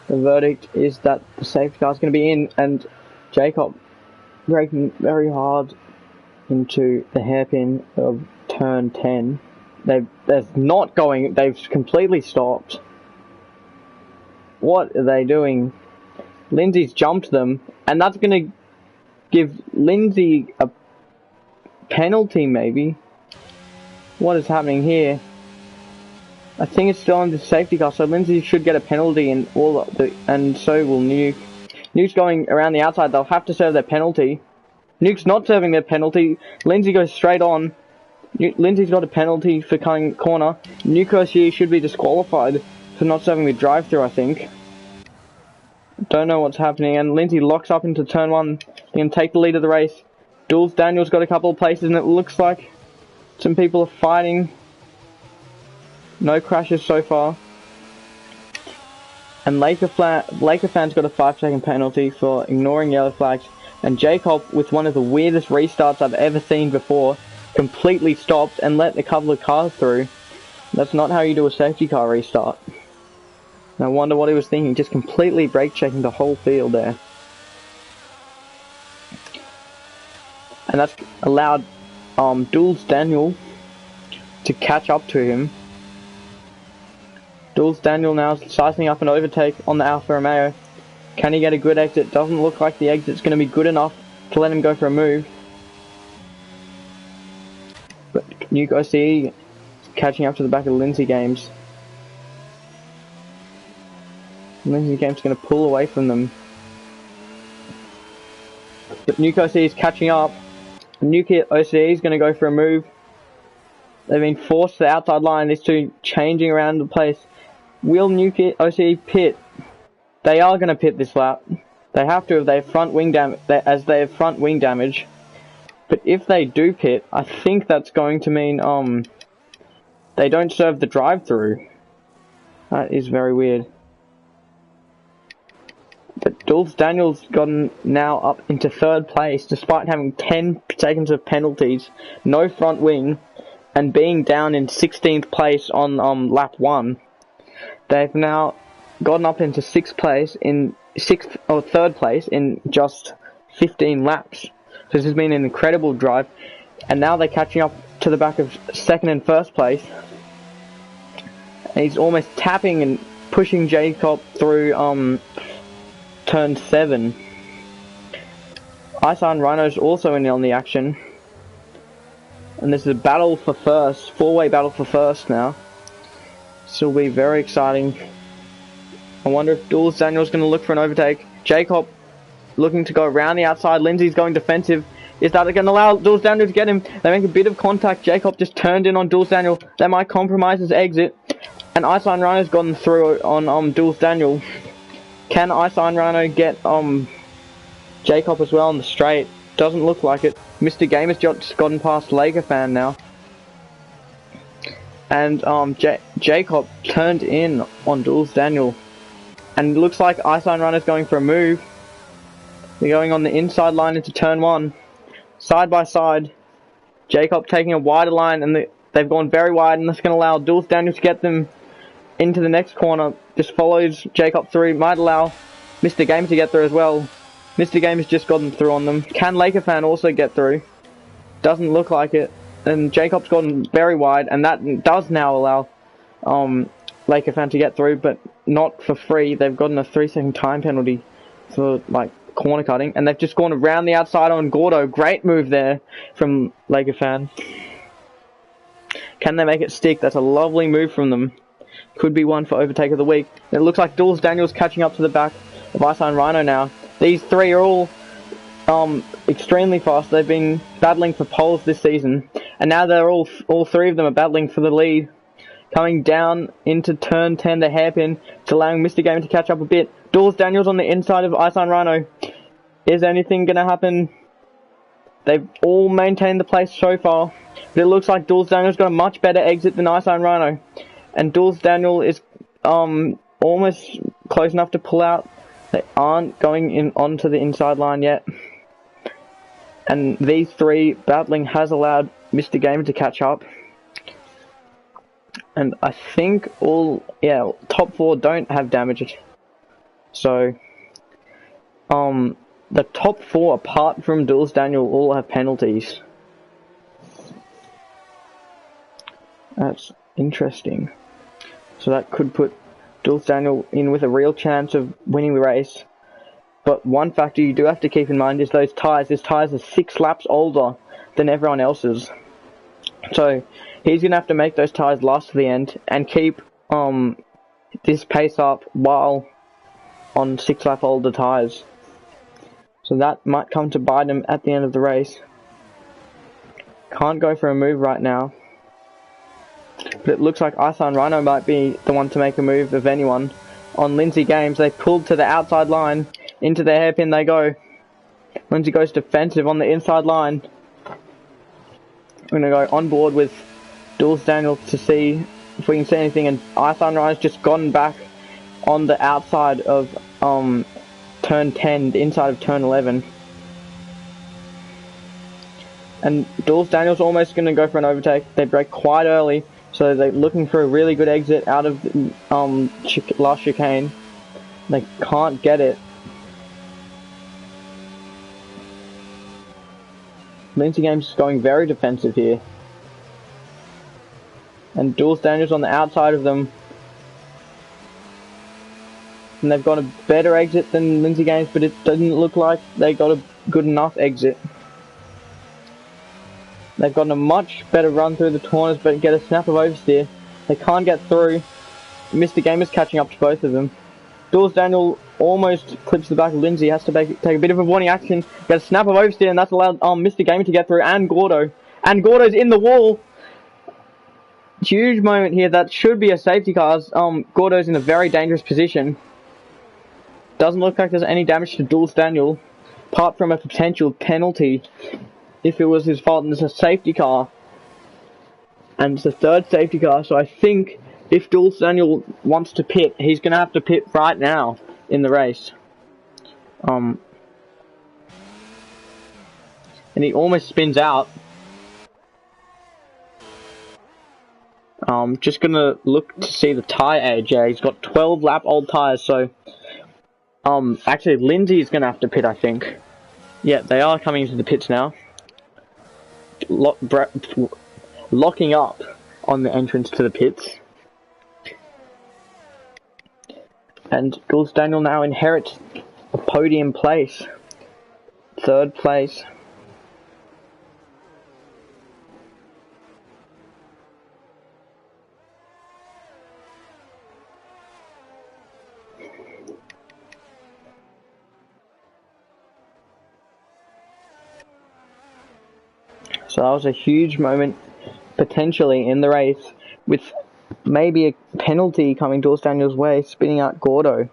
The verdict is that the safety car is going to be in, and Jacob braking very hard into the hairpin of turn 10. They've completely stopped. What are they doing? Lindsay's jumped them, and that's going to give Lindsay a penalty, maybe. What is happening here? I think it's still in the safety car, so Lindsay should get a penalty, and and so will Nuke. Nuke's going around the outside. They'll have to serve their penalty. Nuke's not serving their penalty. Lindsay goes straight on. Lindsay's got a penalty for cutting corner. Nuke Oceania should be disqualified for not serving the drive-through, I think. Don't know what's happening, and Lindsay locks up into turn 1. He can take the lead of the race. Jules Daniels got a couple of places, and it looks like some people are fighting. No crashes so far. And Laker fans got a 5-second penalty for ignoring yellow flags. And Jacob, with one of the weirdest restarts I've ever seen before, completely stopped and let a couple of cars through. That's not how you do a safety car restart. And I wonder what he was thinking, just completely brake checking the whole field there. And that's allowed Jules Daniel to catch up to him. Jules Daniel now sizing up an overtake on the Alfa Romeo. Can he get a good exit? Doesn't look like the exit's going to be good enough to let him go for a move. But Nuke OCE catching up to the back of Lindsay Games. Lindsay Games going to pull away from them. But Nuke OCE is catching up. Nuke OCE is going to go for a move. They've been forced to the outside line. These two changing around the place. Will Nuke OCE pit? They are going to pit this lap. They have to if they have front wing damage. But if they do pit, I think that's going to mean they don't serve the drive-through. That is very weird. But Jules Daniels gotten now up into 3rd place despite having 10 seconds of penalties, no front wing, and being down in 16th place on lap 1. They've now gotten up into 3rd place in just 15 laps. So this has been an incredible drive, and now they're catching up to the back of 2nd and 1st place. And he's almost tapping and pushing Jacob through turn 7. Isan Rhino's also in on the action, and this is a battle for first, 4-way battle for first now. This will be very exciting. I wonder if Jules Daniel's going to look for an overtake. Jacob looking to go around the outside. Lindsay's going defensive. Is that going to allow Jules Daniel to get him? They make a bit of contact. Jacob just turned in on Jules Daniel. That might compromise his exit. And Isan Rhino's gotten through on Jules Daniel. Can Isan Rhino get Jacob as well on the straight? Doesn't look like it. Mr. Game has just gotten past Laker Fan now. And Jacob turned in on Jules Daniel. And it looks like Isan Rhino's going for a move. They're going on the inside line into turn 1. Side by side. Jacob taking a wider line, and they've gone very wide, and that's going to allow Jules Daniel to get them into the next corner. Just follows Jacob through. Might allow Mr. Game to get through as well. Mr. Game has just gotten through on them. Can Laker Fan also get through? Doesn't look like it. And Jacob's gotten very wide, and that does now allow Laker Fan to get through, but not for free. They've gotten a 3-second time penalty for corner cutting, and they've just gone around the outside on Gordo. Great move there from Laker Fan. Can they make it stick? That's a lovely move from them. Could be one for overtake of the week. It looks like Jules Daniels catching up to the back of Iceland Rhino now. These three are all extremely fast. They've been battling for poles this season, and now they're all three of them are battling for the lead. Coming down into turn 10, the hairpin. It's allowing Mr. Gamer to catch up a bit. Jules Daniels on the inside of Iceland Rhino. Is anything going to happen? They've all maintained the place so far, but it looks like Jules Daniels got a much better exit than Iceland Rhino. And Jules Daniel is almost close enough to pull out. They aren't going in onto the inside line yet. And these three battling has allowed Mr. Gamer to catch up. And I think top four don't have damage. So, the top four, apart from Jules Daniel, all have penalties. That's interesting. So that could put Jules Daniel in with a real chance of winning the race. But one factor you do have to keep in mind is those tyres. His tyres are 6 laps older than everyone else's. So he's going to have to make those tyres last to the end and keep this pace up while on 6 lap older tyres. So that might come to bite him at the end of the race. Can't go for a move right now. But it looks like Iceland Rhino might be the one to make a move of anyone. On Lindsay Games, they pulled to the outside line. Into the hairpin they go. Lindsay goes defensive on the inside line. We're going to go on board with Jules Daniel to see if we can see anything. And Iceland Rhino's just gotten back on the outside of turn 10, the inside of turn 11. And Jules Daniel's almost going to go for an overtake. They break quite early, so they're looking for a really good exit out of last chicane. They can't get it. Lindsay Games is going very defensive here. And Jules Daniels on the outside of them. And they've got a better exit than Lindsay Games, but it doesn't look like they got a good enough exit. They've gotten a much better run through the corners, but get a snap of oversteer. They can't get through. Mr. Gamer's catching up to both of them. Jules Daniel almost clips the back of Lindsay, has to take a bit of a warning action, get a snap of oversteer, and that's allowed Mr. Gamer to get through, and Gordo. And Gordo's in the wall! Huge moment here, that should be a safety car. Gordo's in a very dangerous position. Doesn't look like there's any damage to Jules Daniel, apart from a potential penalty if it was his fault, and it's a safety car. And it's the third safety car, so I think if Jules Daniel wants to pit, he's going to have to pit right now in the race. And he almost spins out. Just going to look to see the tyre age. Yeah, he's got 12 lap old tyres, so actually Lindsay is going to have to pit, I think. Yeah, they are coming into the pits now. Locking up on the entrance to the pits. And Jules Daniel now inherits a podium place. 3rd place. So that was a huge moment potentially in the race, with maybe a penalty coming Jules Daniel's way, spinning out Gordo.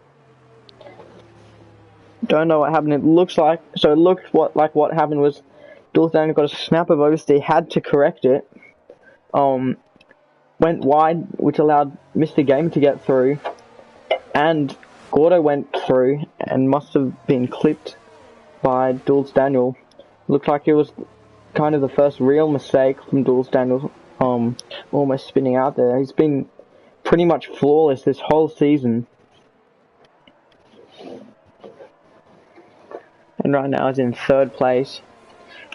Don't know what happened. It looks like, so it looked like what happened was Jules Daniel got a snap of oversteer, had to correct it, went wide, which allowed Mr. Game to get through, and Gordo went through and must have been clipped by Jules Daniel. Looked like it was kind of the first real mistake from Jules Daniel, almost spinning out there. He's been pretty much flawless this whole season. And right now he's in 3rd place.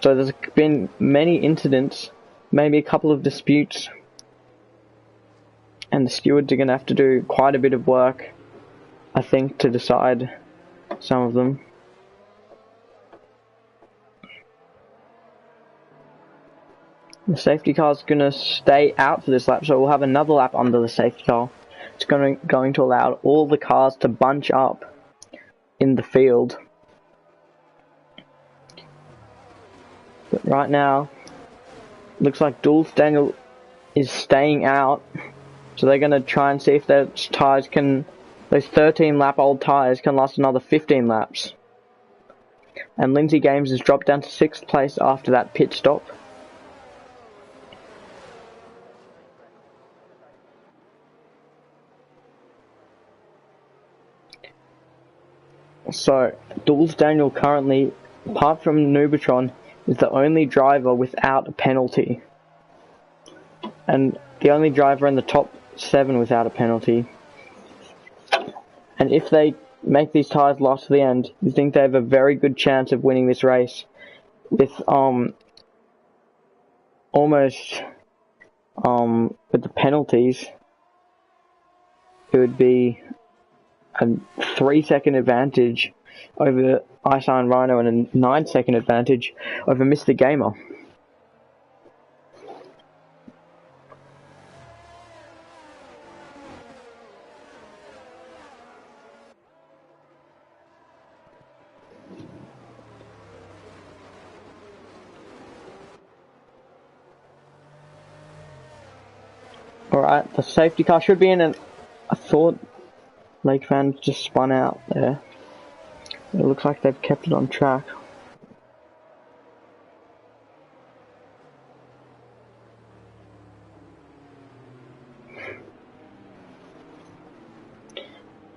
So there's been many incidents, maybe a couple of disputes. And the stewards are going to have to do quite a bit of work, I think, to decide some of them. The safety car is going to stay out for this lap, so we'll have another lap under the safety car. It's going to allow all the cars to bunch up in the field. But right now, looks like Jules Daniel is staying out. So they're going to try and see if their tyres can, those 13 lap old tyres can last another 15 laps. And Lindsay Games has dropped down to 6th place after that pit stop. So, Jules Daniel currently, apart from Nubatron, is the only driver without a penalty. And the only driver in the top 7 without a penalty. And if they make these tyres last to the end, you think they have a very good chance of winning this race. With almost with the penalties, it would be a 3-second advantage over Isa and Rhino and a 9-second advantage over Mr. Gamer. Alright, the safety car should be in, and I thought Lake Fan just spun out there. It looks like they've kept it on track.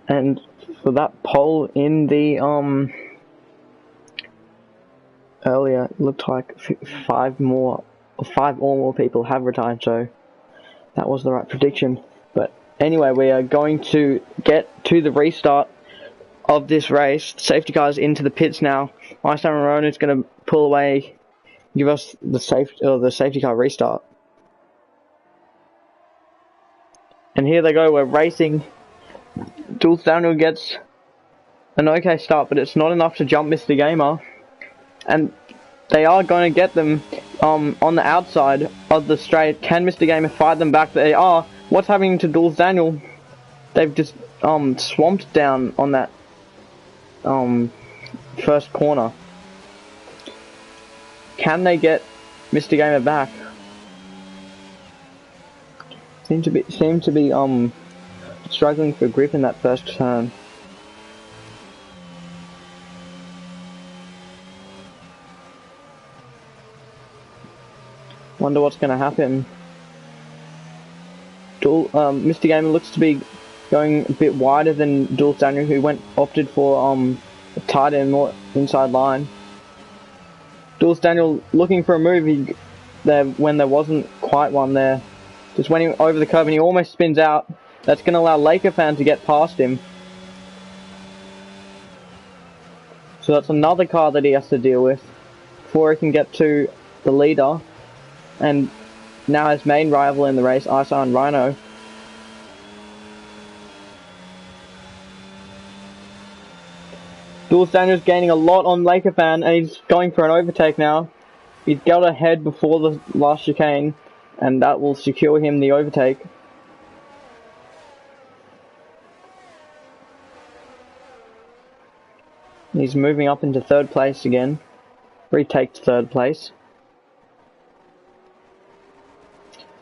And for that pole in the earlier, it looked like 5 or more people have retired, so that was the right prediction. But anyway, we are going to get to the restart of this race. Safety cars into the pits now. Isa and Rhino is going to pull away, give us the safety car restart. And here they go. We're racing. Jules Daniel gets an okay start, but it's not enough to jump Mr. Gamer. And they are going to get them on the outside of the straight. Can Mr. Gamer fight them back? They are. What's happening to Jules Daniel? They've just swamped down on that first corner. Can they get Mr. Gamer back? Seem to be struggling for grip in that first turn. Wonder what's going to happen. Mr. Gamer looks to be going a bit wider than Jules Daniel, who opted for a tighter and more inside line. Jules Daniel looking for a move when there wasn't quite one there. Just went over the curb and he almost spins out. That's going to allow Laker Fan to get past him. So that's another car that he has to deal with before he can get to the leader. And now his main rival in the race, Isa and Rhino. Jules Daniel's gaining a lot on Laker Fan, and he's going for an overtake now. He's got ahead before the last chicane, and that will secure him the overtake. He's moving up into 3rd place again. Retakes 3rd place.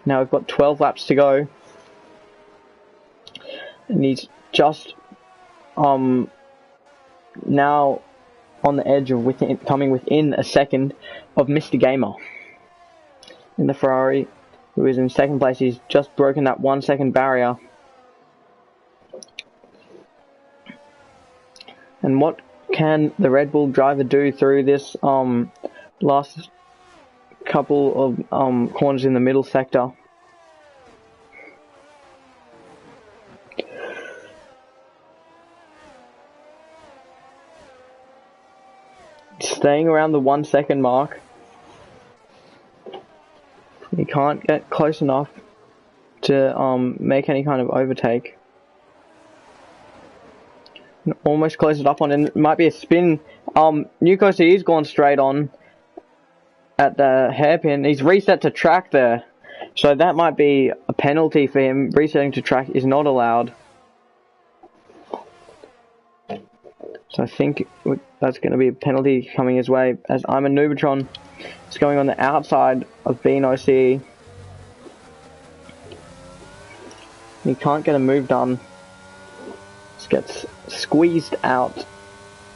Now we've got 12 laps to go. And he's just now on the edge of coming within a second of Mr. Gamer. In the Ferrari, who is in 2nd place, he's just broken that 1 second barrier. And what can the Red Bull driver do through this last couple of corners in the middle sector? Staying around the 1 second mark. He can't get close enough to make any kind of overtake. Almost closed it up on, and it might be a spin. Nuko he's gone straight on at the hairpin. He's reset to track there. So that might be a penalty for him. Resetting to track is not allowed. So I think that's going to be a penalty coming his way, as I'm a Nubatron. It's going on the outside of Bean OCE. He can't get a move done. Just gets squeezed out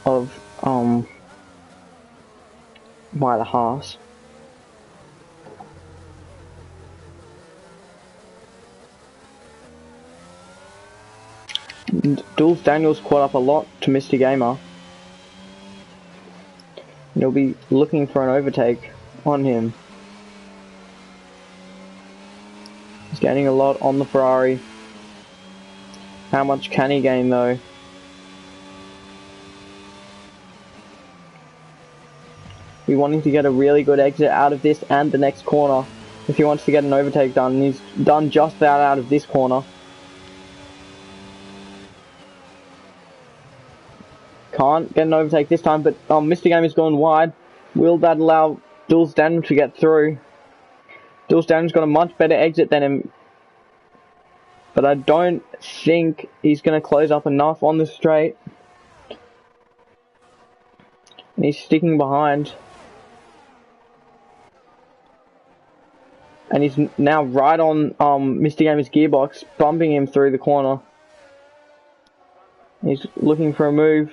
of by the Haas. Jules Daniels caught up a lot to Mr. Gamer. He'll be looking for an overtake on him. He's gaining a lot on the Ferrari. How much can he gain though? We want him to get a really good exit out of this and the next corner if he wants to get an overtake done. And he's done just that out of this corner. Can't get an overtake this time, but Mr. Game has gone wide. Will that allow Jules Daniels to get through? Jules Daniels got a much better exit than him, but I don't think he's going to close up enough on the straight. And he's sticking behind. And he's now right on Mr. Gamer's gearbox, bumping him through the corner. He's looking for a move.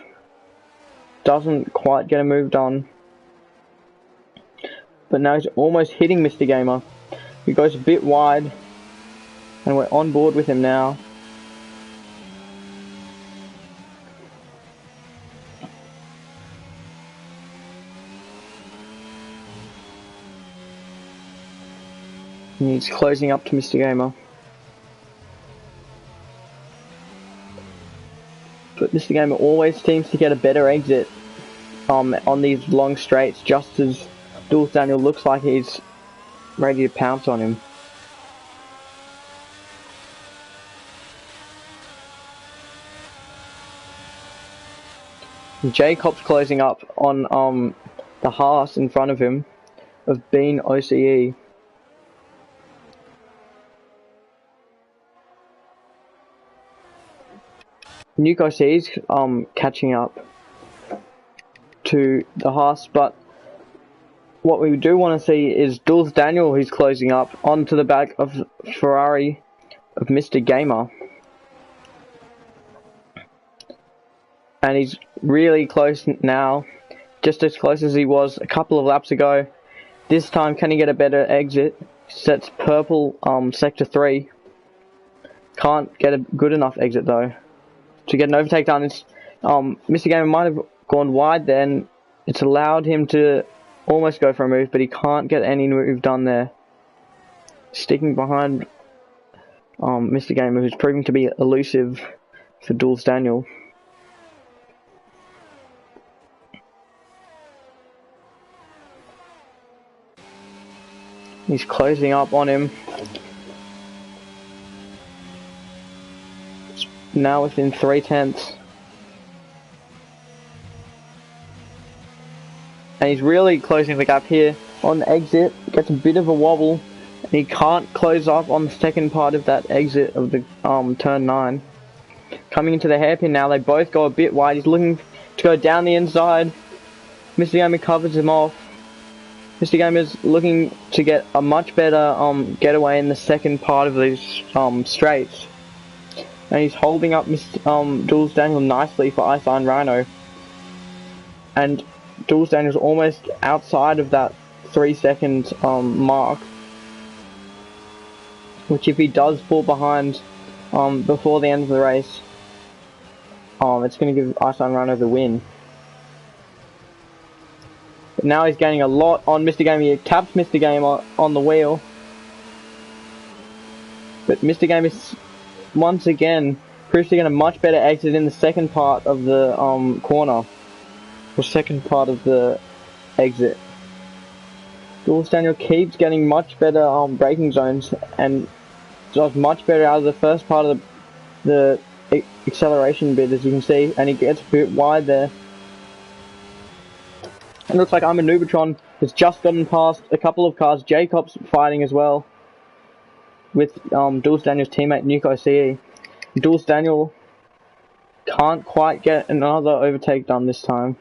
Doesn't quite get a move done. But now he's almost hitting Mr. Gamer. He goes a bit wide. And we're on board with him now. And he's closing up to Mr. Gamer. But Mr. Gamer always seems to get a better exit on these long straights, just as Jules Daniel looks like he's ready to pounce on him. Jacob's closing up on the Haas in front of him of Bean OCE. Nuke OCE's catching up to the Haas, but what we do want to see is Jules Daniel, who's closing up onto the back of Ferrari of Mr. Gamer. And he's really close now, just as close as he was a couple of laps ago. This time, can he get a better exit? Sets purple sector 3. Can't get a good enough exit though to get an overtake done. Mr. Gamer might have gone wide then. It's allowed him to almost go for a move, but he can't get any move done there. Sticking behind Mr. Gamer, who's proving to be elusive for Jules Daniel. He's closing up on him. It's now within 3/10. And he's really closing the gap here on the exit. Gets a bit of a wobble. And he can't close up on the second part of that exit of the turn 9. Coming into the hairpin now, they both go a bit wide. He's looking to go down the inside. Mr. Gamer covers him off. Mr. Gamer's looking to get a much better getaway in the second part of these straights. And he's holding up Mr. Jules Daniel nicely for Ice Iron Rhino. And Jules Daniel's almost outside of that 3-second mark. Which if he does fall behind before the end of the race, it's going to give Ice Iron Rhino the win. But now he's gaining a lot on Mr. Gamer. He taps Mr. Gamer on the wheel. But Mr. Gamer once again proves to get a much better exit in the second part of the corner. The second part of the exit. Jules Daniel keeps getting much better braking zones and does much better out of the first part of the acceleration bit, as you can see, and he gets a bit wide there. It looks like I'm a Nubatron has just gotten past a couple of cars. Jacob's fighting as well. with Jules Daniel's teammate Nuke OCE. Jules Daniel can't quite get another overtake done this time.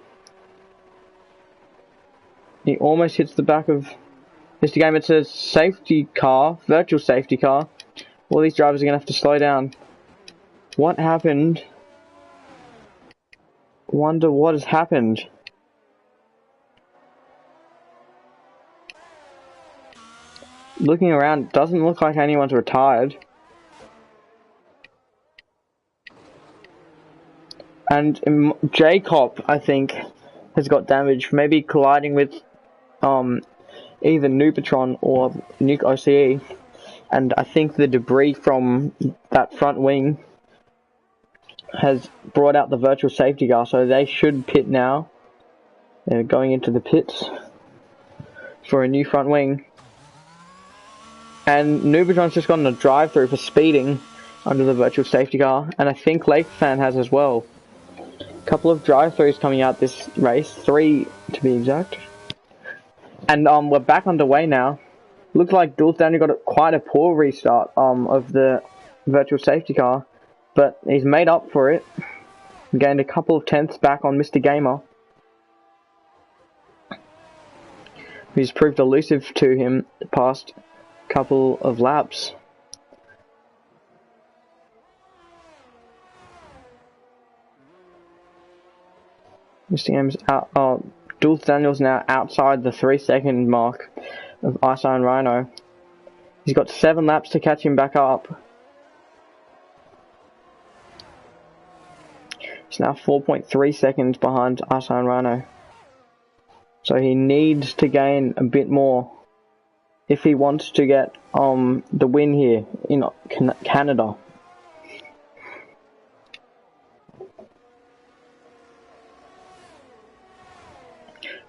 He almost hits the back of Mr. Game. It's a safety car, virtual safety car. All these drivers are going to have to slow down. What happened? Wonder what has happened. Looking around, doesn't look like anyone's retired. And Jacob, I think, has got damage, maybe colliding with either Nubitron or Nuke OCE. And I think the debris from that front wing has brought out the virtual safety car, so they should pit now. They're going into the pits for a new front wing. And Nubitron's just gotten a drive-through for speeding under the virtual safety car, and I think Lakefan has as well. A couple of drive-throughs coming out this race, 3 to be exact. And we're back underway now. Looks like Jules Daniel got quite a poor restart of the virtual safety car, but he's made up for it. Gained a couple of tenths back on Mr. Gamer, who's proved elusive to him the past couple of laps. Mr. Gamer's out. Jules Daniel's now outside the 3-second mark of Ice Iron Rhino. He's got 7 laps to catch him back up. He's now 4.3 seconds behind Ice Iron Rhino. So he needs to gain a bit more if he wants to get the win here in Canada.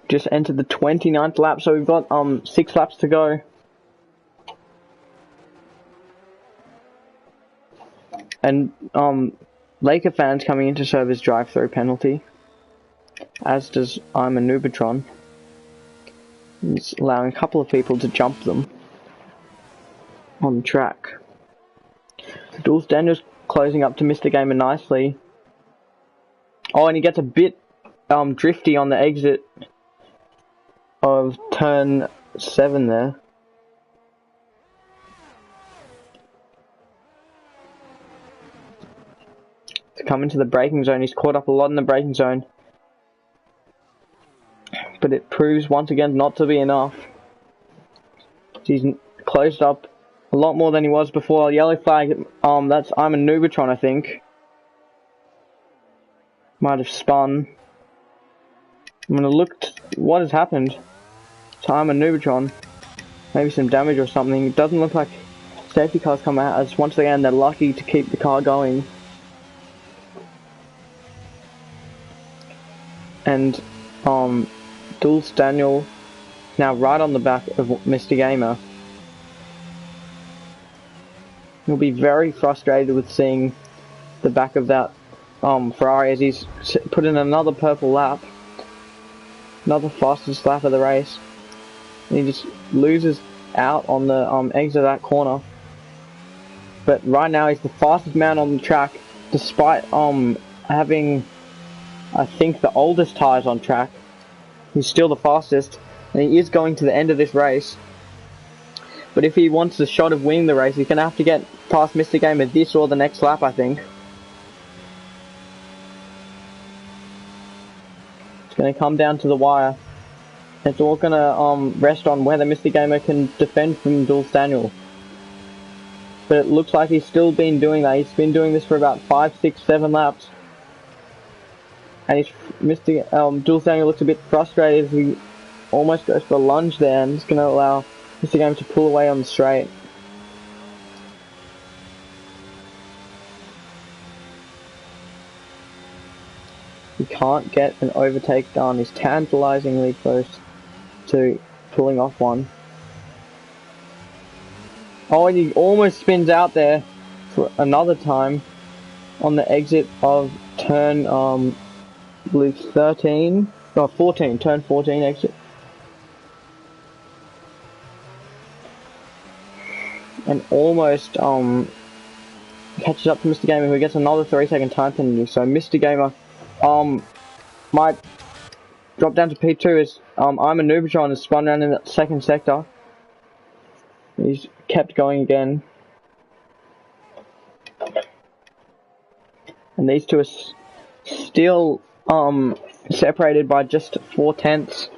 Just entered the 29th lap, so we've got 6 laps to go. And Laker fans coming in to serve his drive-through penalty, as does I'm a Nubitron. It's allowing a couple of people to jump them on the track. Jules Daniel's closing up to Mr. Gamer nicely. Oh, and he gets a bit drifty on the exit of turn 7 there. To come into the braking zone, he's caught up a lot in the braking zone. But it proves once again not to be enough. He's closed up a lot more than he was before. Yellow flag, that's I'm a Nubitron, I think. Might have spun. I'm gonna look what has happened. So I'm a Nubitron. Maybe some damage or something. It doesn't look like safety cars come out, as once again they're lucky to keep the car going. And Jules Daniel now right on the back of Mr. Gamer. He'll be very frustrated with seeing the back of that Ferrari as he's put in another purple lap. Another fastest lap of the race. And he just loses out on the exit of that corner. But right now he's the fastest man on the track, despite having, I think, the oldest tyres on track. He's still the fastest, and he is going to the end of this race. But if he wants the shot of winning the race, he's going to have to get past Mr. Gamer this or the next lap, I think. It's going to come down to the wire. It's all going to rest on whether Mr. Gamer can defend from Jules Daniel. But it looks like he's still been doing that. He's been doing this for about 5, 6, 7 laps. And Jules Daniel looks a bit frustrated as he almost goes for a lunge there, and it's going to allow Mr. Gamer to pull away on the straight. He can't get an overtake done. He's tantalizingly close to pulling off one. Oh, and he almost spins out there for another time on the exit of turn, I believe 13, or 14, turn 14 exit. and almost catches up to Mr. Gamer, who gets another 3-second time penalty. So Mr. Gamer might drop down to P2 as I'm a Noobatron is spun around in that second sector. He's kept going again. And these two are still separated by just 4/10.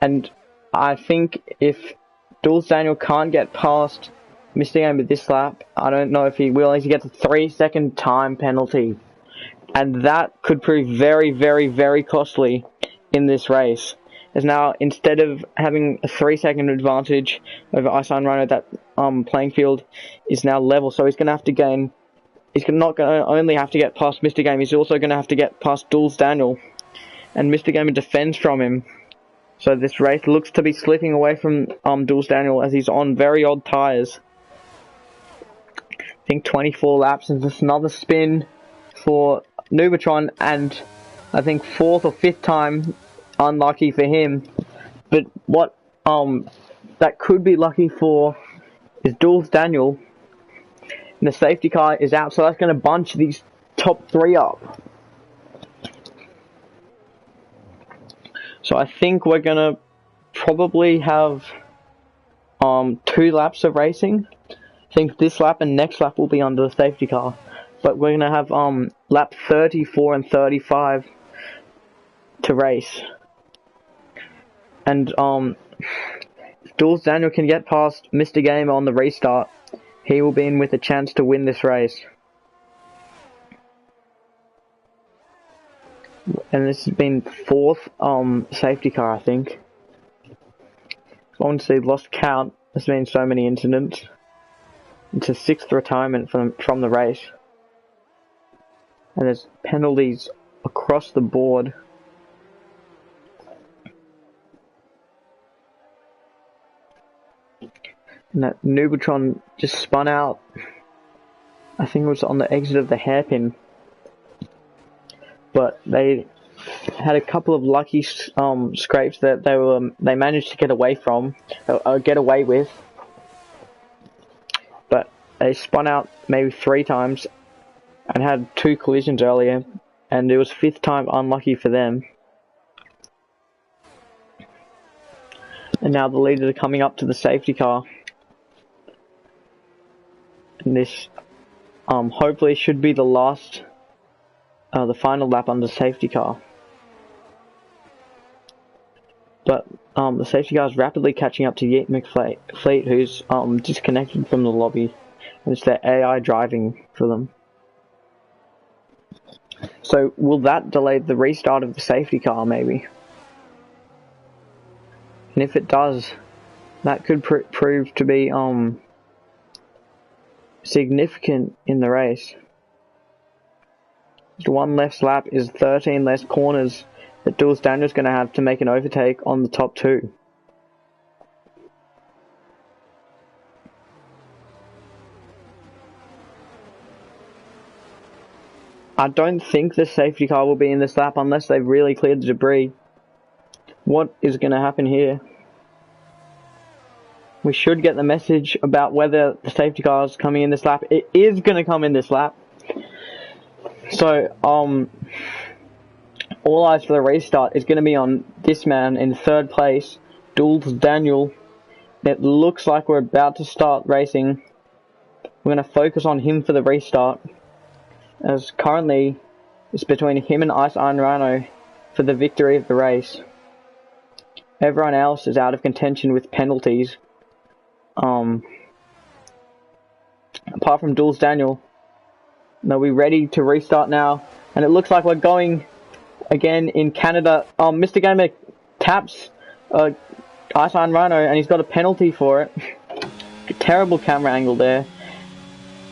And I think if Duels Daniel can't get past Mr. Gamer this lap, I don't know if he will. He gets a 3-second time penalty. And that could prove very, very, very costly in this race. As now, instead of having a 3-second advantage over Ice Iron Rhino, that playing field is now level. So he's going to have to gain. He's not going to only have to get past Mr. Gamer, he's also going to have to get past Duels Daniel. And Mr. Gamer defends from him. So this race looks to be slipping away from Duels Daniel as he's on very odd tyres. I think 24 laps and just another spin for Noobatron, and I think 4th or 5th time unlucky for him. But what that could be lucky for is Duels Daniel. And the safety car is out, so that's going to bunch these top 3 up. So I think we're going to probably have 2 laps of racing. I think this lap and next lap will be under the safety car. But we're going to have lap 34 and 35 to race. And if Duels Daniel can get past Mr. Gamer on the restart, he will be in with a chance to win this race. And this has been 4th safety car, I think. Honestly, lost count. There's been so many incidents. It's a 6th retirement from the race. And there's penalties across the board. And that Noobatron just spun out. I think it was on the exit of the hairpin. But they had a couple of lucky scrapes that they managed to get away from, get away with. But they spun out maybe 3 times and had 2 collisions earlier, and it was 5th time unlucky for them. And now the leaders are coming up to the safety car. And this hopefully should be the last, the final lap under safety car. But the safety car is rapidly catching up to Yeet McFleet, who's disconnected from the lobby, and it's their AI driving for them. So will that delay the restart of the safety car, maybe? And if it does, that could prove to be significant in the race. The 1 less lap is 13 less corners that Duels Daniel's going to have to make an overtake on the top 2. I don't think the safety car will be in this lap unless they've really cleared the debris. What is going to happen here? We should get the message about whether the safety car is coming in this lap. It is going to come in this lap. So, all eyes for the restart is going to be on this man in 3rd place, Duels Daniel. It looks like we're about to start racing. We're going to focus on him for the restart, as currently it's between him and Ice Iron Rhino for the victory of the race. Everyone else is out of contention with penalties. Apart from Duels Daniel. They'll be ready to restart now. And it looks like we're going again in Canada. Mr. Gamer taps Ice Iron Rhino and he's got a penalty for it. Terrible camera angle there.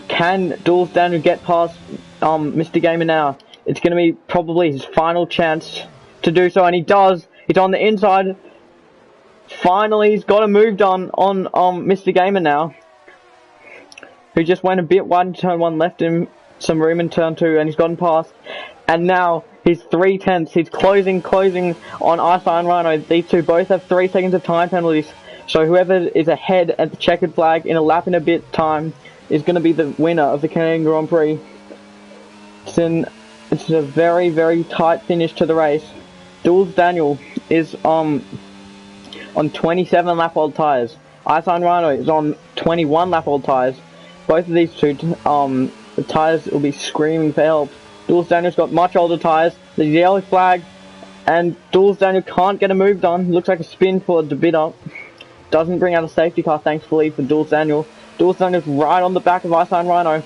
Can Duels Daniel get past Mr. Gamer now? It's going to be probably his final chance to do so, and he does. He's on the inside. Finally, he's got a move done on Mr. Gamer now, who just went a bit wide in turn 1, left him some room in turn 2, and he's gotten past. And now he's 3/10. He's closing on Ice Iron Rhino. These two both have 3 seconds of time penalties. So whoever is ahead at the checkered flag in a lap and a bit time is going to be the winner of the Canadian Grand Prix. It's a very, very tight finish to the race. Jules Daniel is on 27 lap old tyres. Iceland Rhino is on 21 lap old tyres. Both of these two the tyres will be screaming for help. Jules Daniel's got much older tyres. There's a yellow flag, and Jules Daniel can't get a move done. Looks like a spin for the bidder. Doesn't bring out a safety car, thankfully, for Jules Daniel. Jules Daniel's right on the back of Iceland Rhino.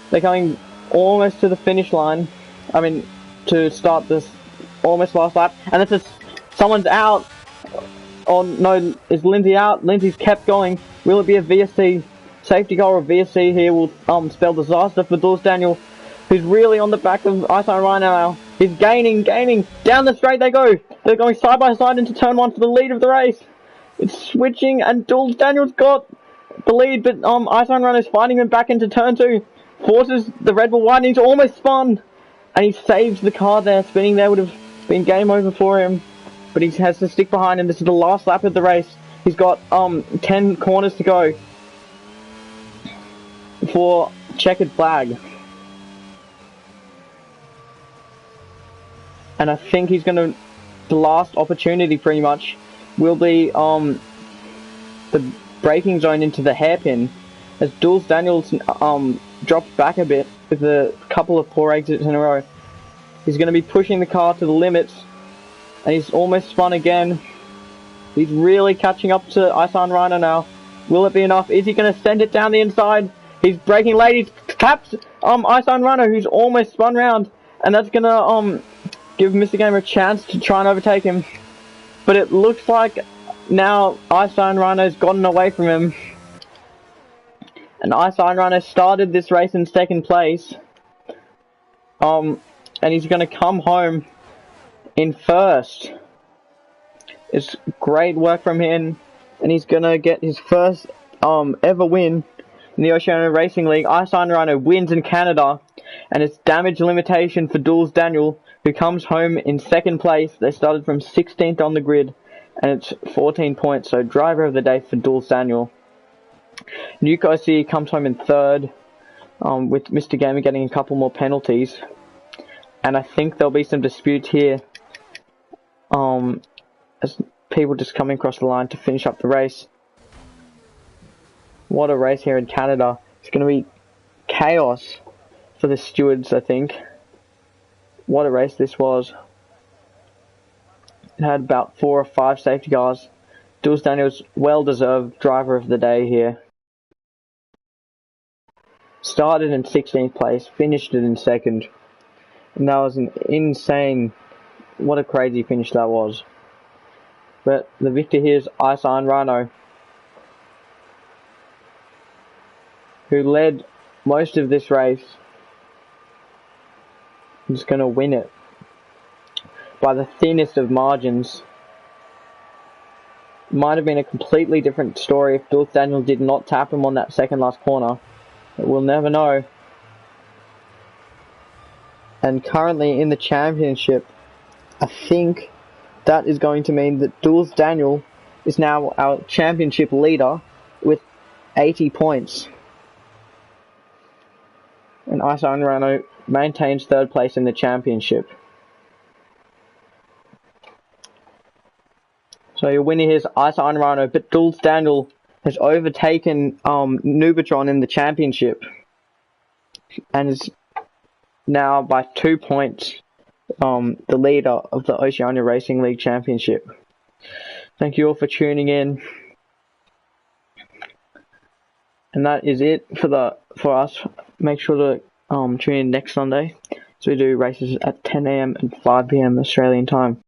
They're coming almost to the finish line. I mean, to start this almost last lap. And it's just, someone's out. Oh no, is Lindsay out? Lindsay's kept going. Will it be a VSC safety car or a VSC here will spell disaster for Jules Daniel, who's really on the back of Iceland Rhino now. He's gaining. Down the straight they go. They're going side by side into turn 1 for the lead of the race. It's switching and Jules Daniel's got the lead, but Iceland Rhino's fighting him back into turn 2. Forces the Red Bull wide, and he's almost spun. And he saves the car there. Spinning there would have been game over for him. But he has to stick behind, and this is the last lap of the race. He's got 10 corners to go for checkered flag. And I think he's going to, the last opportunity pretty much, will be the braking zone into the hairpin, as Jules Daniels drops back a bit with a couple of poor exits in a row. He's going to be pushing the car to the limits, and he's almost spun again. He's really catching up to Iceland Rhino now. Will it be enough? Is he going to send it down the inside? He's braking late. He taps Iceland Rhino, who's almost spun round, and that's going to give Mr. Gamer a chance to try and overtake him. But it looks like now Iceland Rhino's gotten away from him. And Iceland Rhino started this race in second place. And he's going to come home in first. It's great work from him. And he's going to get his first ever win in the Oceania Racing League. Iceland Rhino wins in Canada. And it's damage limitation for Jules Daniel, who comes home in second place. They started from 16th on the grid. And it's 14 points. So driver of the day for Jules Daniel. Nuke OC comes home in third, with Mr. Gamer getting a couple more penalties. And I think there'll be some disputes here, as people just coming across the line to finish up the race. What a race here in Canada. It's going to be chaos for the stewards, I think. What a race this was. It had about 4 or 5 safety cars. Jules Daniels, well-deserved driver of the day here. Started in 16th place, finished it in second. And that was an insane, what a crazy finish that was. But the victor here is Iceland Rhino, who led most of this race. He's going to win it by the thinnest of margins. Might have been a completely different story if Jules Daniel did not tap him on that second last corner. But we'll never know. And currently in the championship, I think that is going to mean that Jules Daniel is now our championship leader with 80 points. And Iceland Rhino maintains third place in the championship. So your winner here is Iceland Rhino, but Jules Daniel has overtaken Nubatron in the championship, and is now by 2 points the leader of the Oceania Racing League Championship. Thank you all for tuning in, and that is it for us. Make sure to tune in next Sunday, so we do races at 10 AM and 5 PM Australian time.